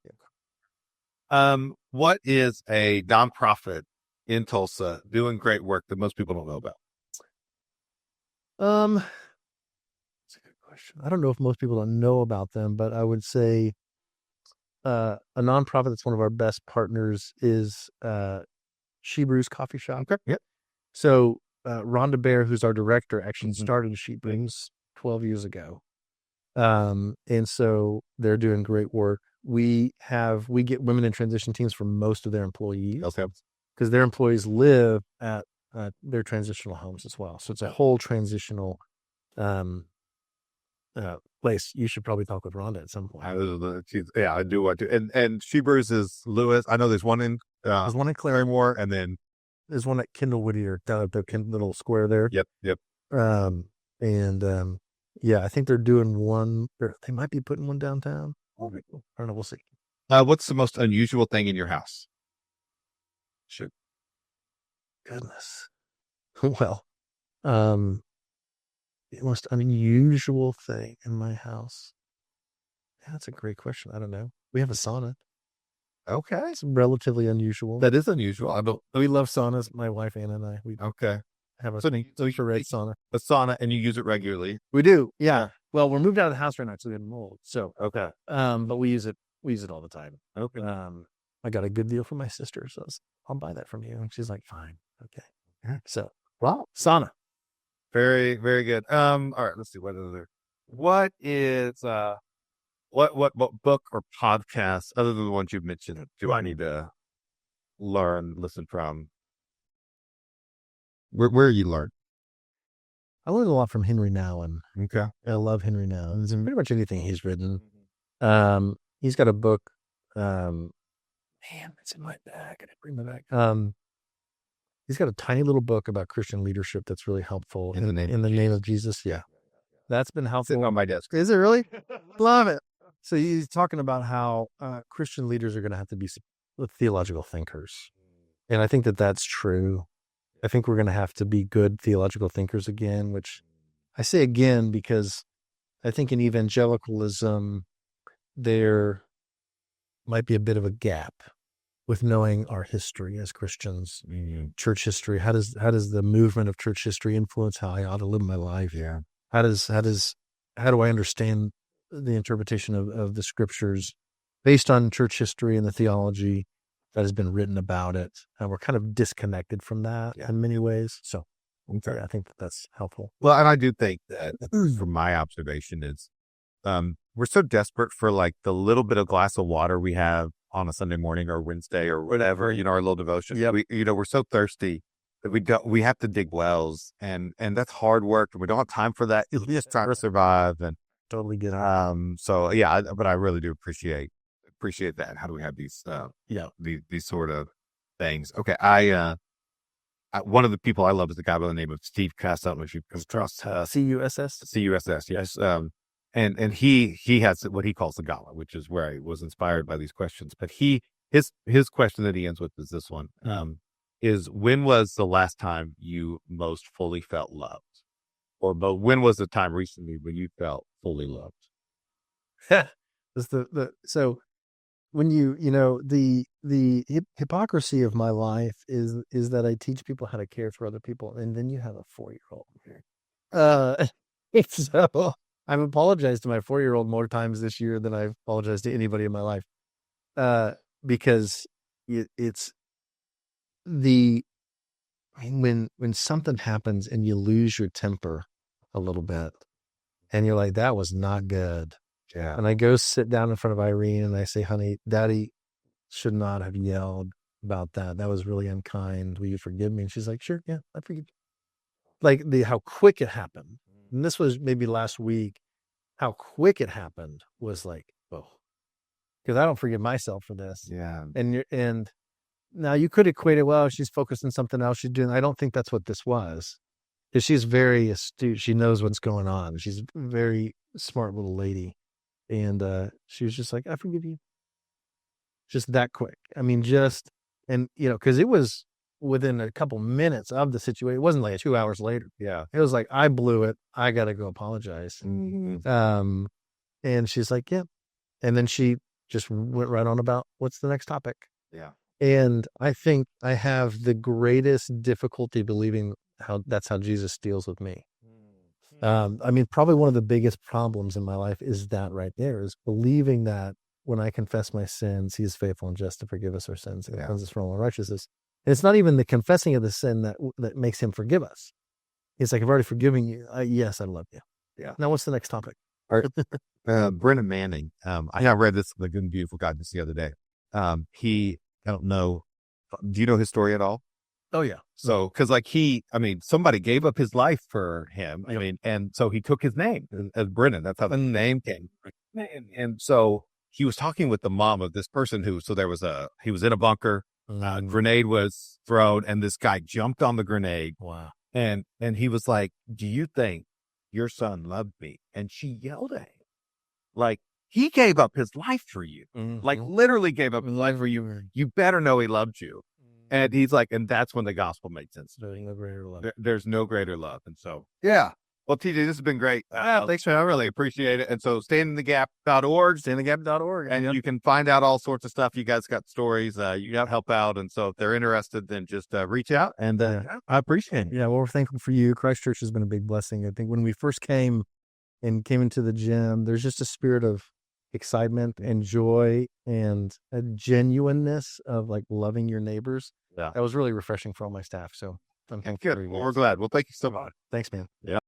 what is a nonprofit in Tulsa doing great work that most people don't know about? that's a good question. I don't know if most people don't know about them, but I would say a nonprofit that's one of our best partners is She Brews Coffee Shop. Okay. Yep. So Rhonda Bear, who's our director, actually started She Brews 12 years ago. And so they're doing great work. We get women in transition teams for most of their employees. Okay. Because their employees live at their transitional homes as well. So it's a whole transitional place. You should probably talk with Rhonda at some point. I do want to. And She Brews is Lewis. I know there's one in There's one in Claremore, and then there's one at Kendall Whittier down at the little square there. Yep. Yeah, I think they're doing one. They might be putting one downtown. I don't know. We'll see. What's the most unusual thing in your house? Sure. Goodness. Well, the most unusual thing in my house. Yeah, that's a great question. I don't know. We have a sauna. Okay. It's relatively unusual. That is unusual. We love saunas. My wife Anna and I. We have a infrared sauna. A sauna, and you use it regularly. We do. Yeah. Well, we're moved out of the house right now, so we have mold. So but we use it. We use it all the time. Okay. I got a good deal from my sister, so I'll buy that from you. And she's like, fine. Okay. Yeah. So, wow, sauna. Very, very good. All right, let's see what is what book or podcast other than the ones you've mentioned do I need to listen from? Where you learn? I learned a lot from Henry Nouwen. Okay. I love Henry Nouwen. And pretty much anything he's written. He's got a book. Man, it's in my bag. I didn't bring my bag. He's got a tiny little book about Christian leadership that's really helpful. In the name of Jesus. Yeah. That's been helpful. Sitting on my desk. Is it really? Love it. So he's talking about how Christian leaders are going to have to be theological thinkers. And I think that that's true. I think we're going to have to be good theological thinkers again, which I say again because I think in evangelicalism, there might be a bit of a gap with knowing our history as Christians, church history. How does the movement of church history influence how I ought to live my life? Yeah. How do I understand the interpretation of the scriptures based on church history and the theology that has been written about it? And we're kind of disconnected from that in many ways. So I think that's helpful. Well, and I do think that from my observation is we're so desperate for like the little bit of glass of water we have on a Sunday morning or Wednesday or whatever, our little devotion. Yeah. We're so thirsty that we have to dig wells and that's hard work and we don't have time for that. It's just trying to survive and totally get it. So yeah, but I really do appreciate that. How do we have these, these sort of things? Okay. One of the people I love is a guy by the name of Steve Cuss. I don't know if you can trust CUSS. CUSS. Yes. And he has what he calls the gala, which is where I was inspired by these questions. But his question that he ends with is this one, is when was the last time you most fully felt loved? Or when was the time recently when you felt fully loved? So when the hypocrisy of my life is that I teach people how to care for other people. And then you have a 4-year-old. So I've apologized to my 4-year-old more times this year than I've apologized to anybody in my life. Because it's when something happens and you lose your temper a little bit and you're like, that was not good. Yeah. And I go sit down in front of Irene and I say, honey, Daddy should not have yelled about that. That was really unkind. Will you forgive me? And she's like, sure. Yeah, I forgive you. Like how quick it happened. And this was maybe last week. How quick it happened was like, oh, because I don't forgive myself for this. Yeah. And now you could equate it. Well, she's focused on something else she's doing. I don't think that's what this was. Because she's very astute. She knows what's going on. She's a very smart little lady. And she was just like, I forgive you. Just that quick. I mean, because it was within a couple minutes of the situation. It wasn't like 2 hours later. Yeah. It was like, I blew it. I got to go apologize. Mm-hmm. And she's like, yeah. And then she just went right on about what's the next topic. Yeah. And I think I have the greatest difficulty believing that's how Jesus deals with me. I mean, probably one of the biggest problems in my life is that right there, is believing that when I confess my sins, he is faithful and just to forgive us our sins and cleanse us from all unrighteousness. And it's not even the confessing of the sin that makes him forgive us. He's like, I've already forgiven you. Yes, I love you. Yeah. Now, what's the next topic? Brennan Manning. I read this in The Good and Beautiful God just the other day. I don't know. Do you know his story at all? Oh, yeah. So, because somebody gave up his life for him. I mean, and so he took his name as Brennan. That's how the name came. And so he was talking with the mom of this person he was in a bunker. Grenade was thrown, and this guy jumped on the grenade. Wow. And he was like, do you think your son loved me? And she yelled at him. Like, he gave up his life for you. Mm-hmm. Like, literally gave up his life for you. You better know he loved you. And he's like, and that's when the gospel made sense. There's no greater love. There's no greater love. And so, yeah. Well, TJ, this has been great. Thanks, man. I really appreciate it. And so standinthegap.org. Standinthegap.org. And you can find out all sorts of stuff. You guys got stories. You got help out. And so if they're interested, then just reach out. And I appreciate it. Yeah, well, we're thankful for you. Christ Church has been a big blessing. I think when we first came into the gym, there's just a spirit of excitement and joy and a genuineness of like loving your neighbors. Yeah. That was really refreshing for all my staff. So I'm thankful. Good. Well, we're glad. Well, thank you so much. Thanks, man. Yeah.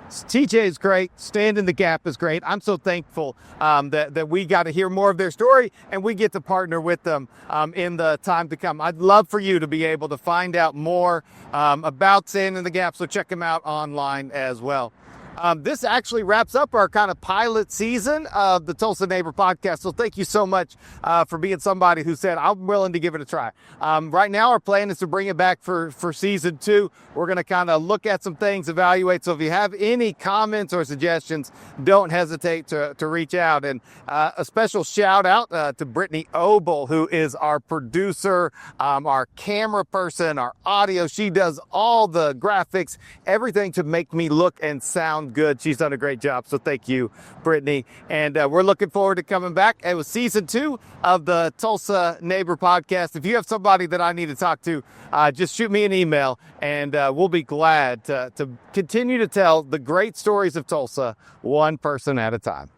TJ is great. Stand in the Gap is great. I'm so thankful that we got to hear more of their story and we get to partner with them in the time to come. I'd love for you to be able to find out more about Stand in the Gap, so check them out online as well. This actually wraps up our kind of pilot season of the Tulsa Neighbor Podcast. So thank you so much for being somebody who said, I'm willing to give it a try. Right now, our plan is to bring it back for season 2. We're going to kind of look at some things, evaluate. So if you have any comments or suggestions, don't hesitate to reach out. And a special shout out to Brittany Obel, who is our producer, our camera person, our audio. She does all the graphics, everything to make me look and sound good. She's done a great job. So thank you, Brittany. And we're looking forward to coming back. It was season 2 of the Tulsa Neighbor Podcast. If you have somebody that I need to talk to, just shoot me an email and we'll be glad to continue to tell the great stories of Tulsa one person at a time.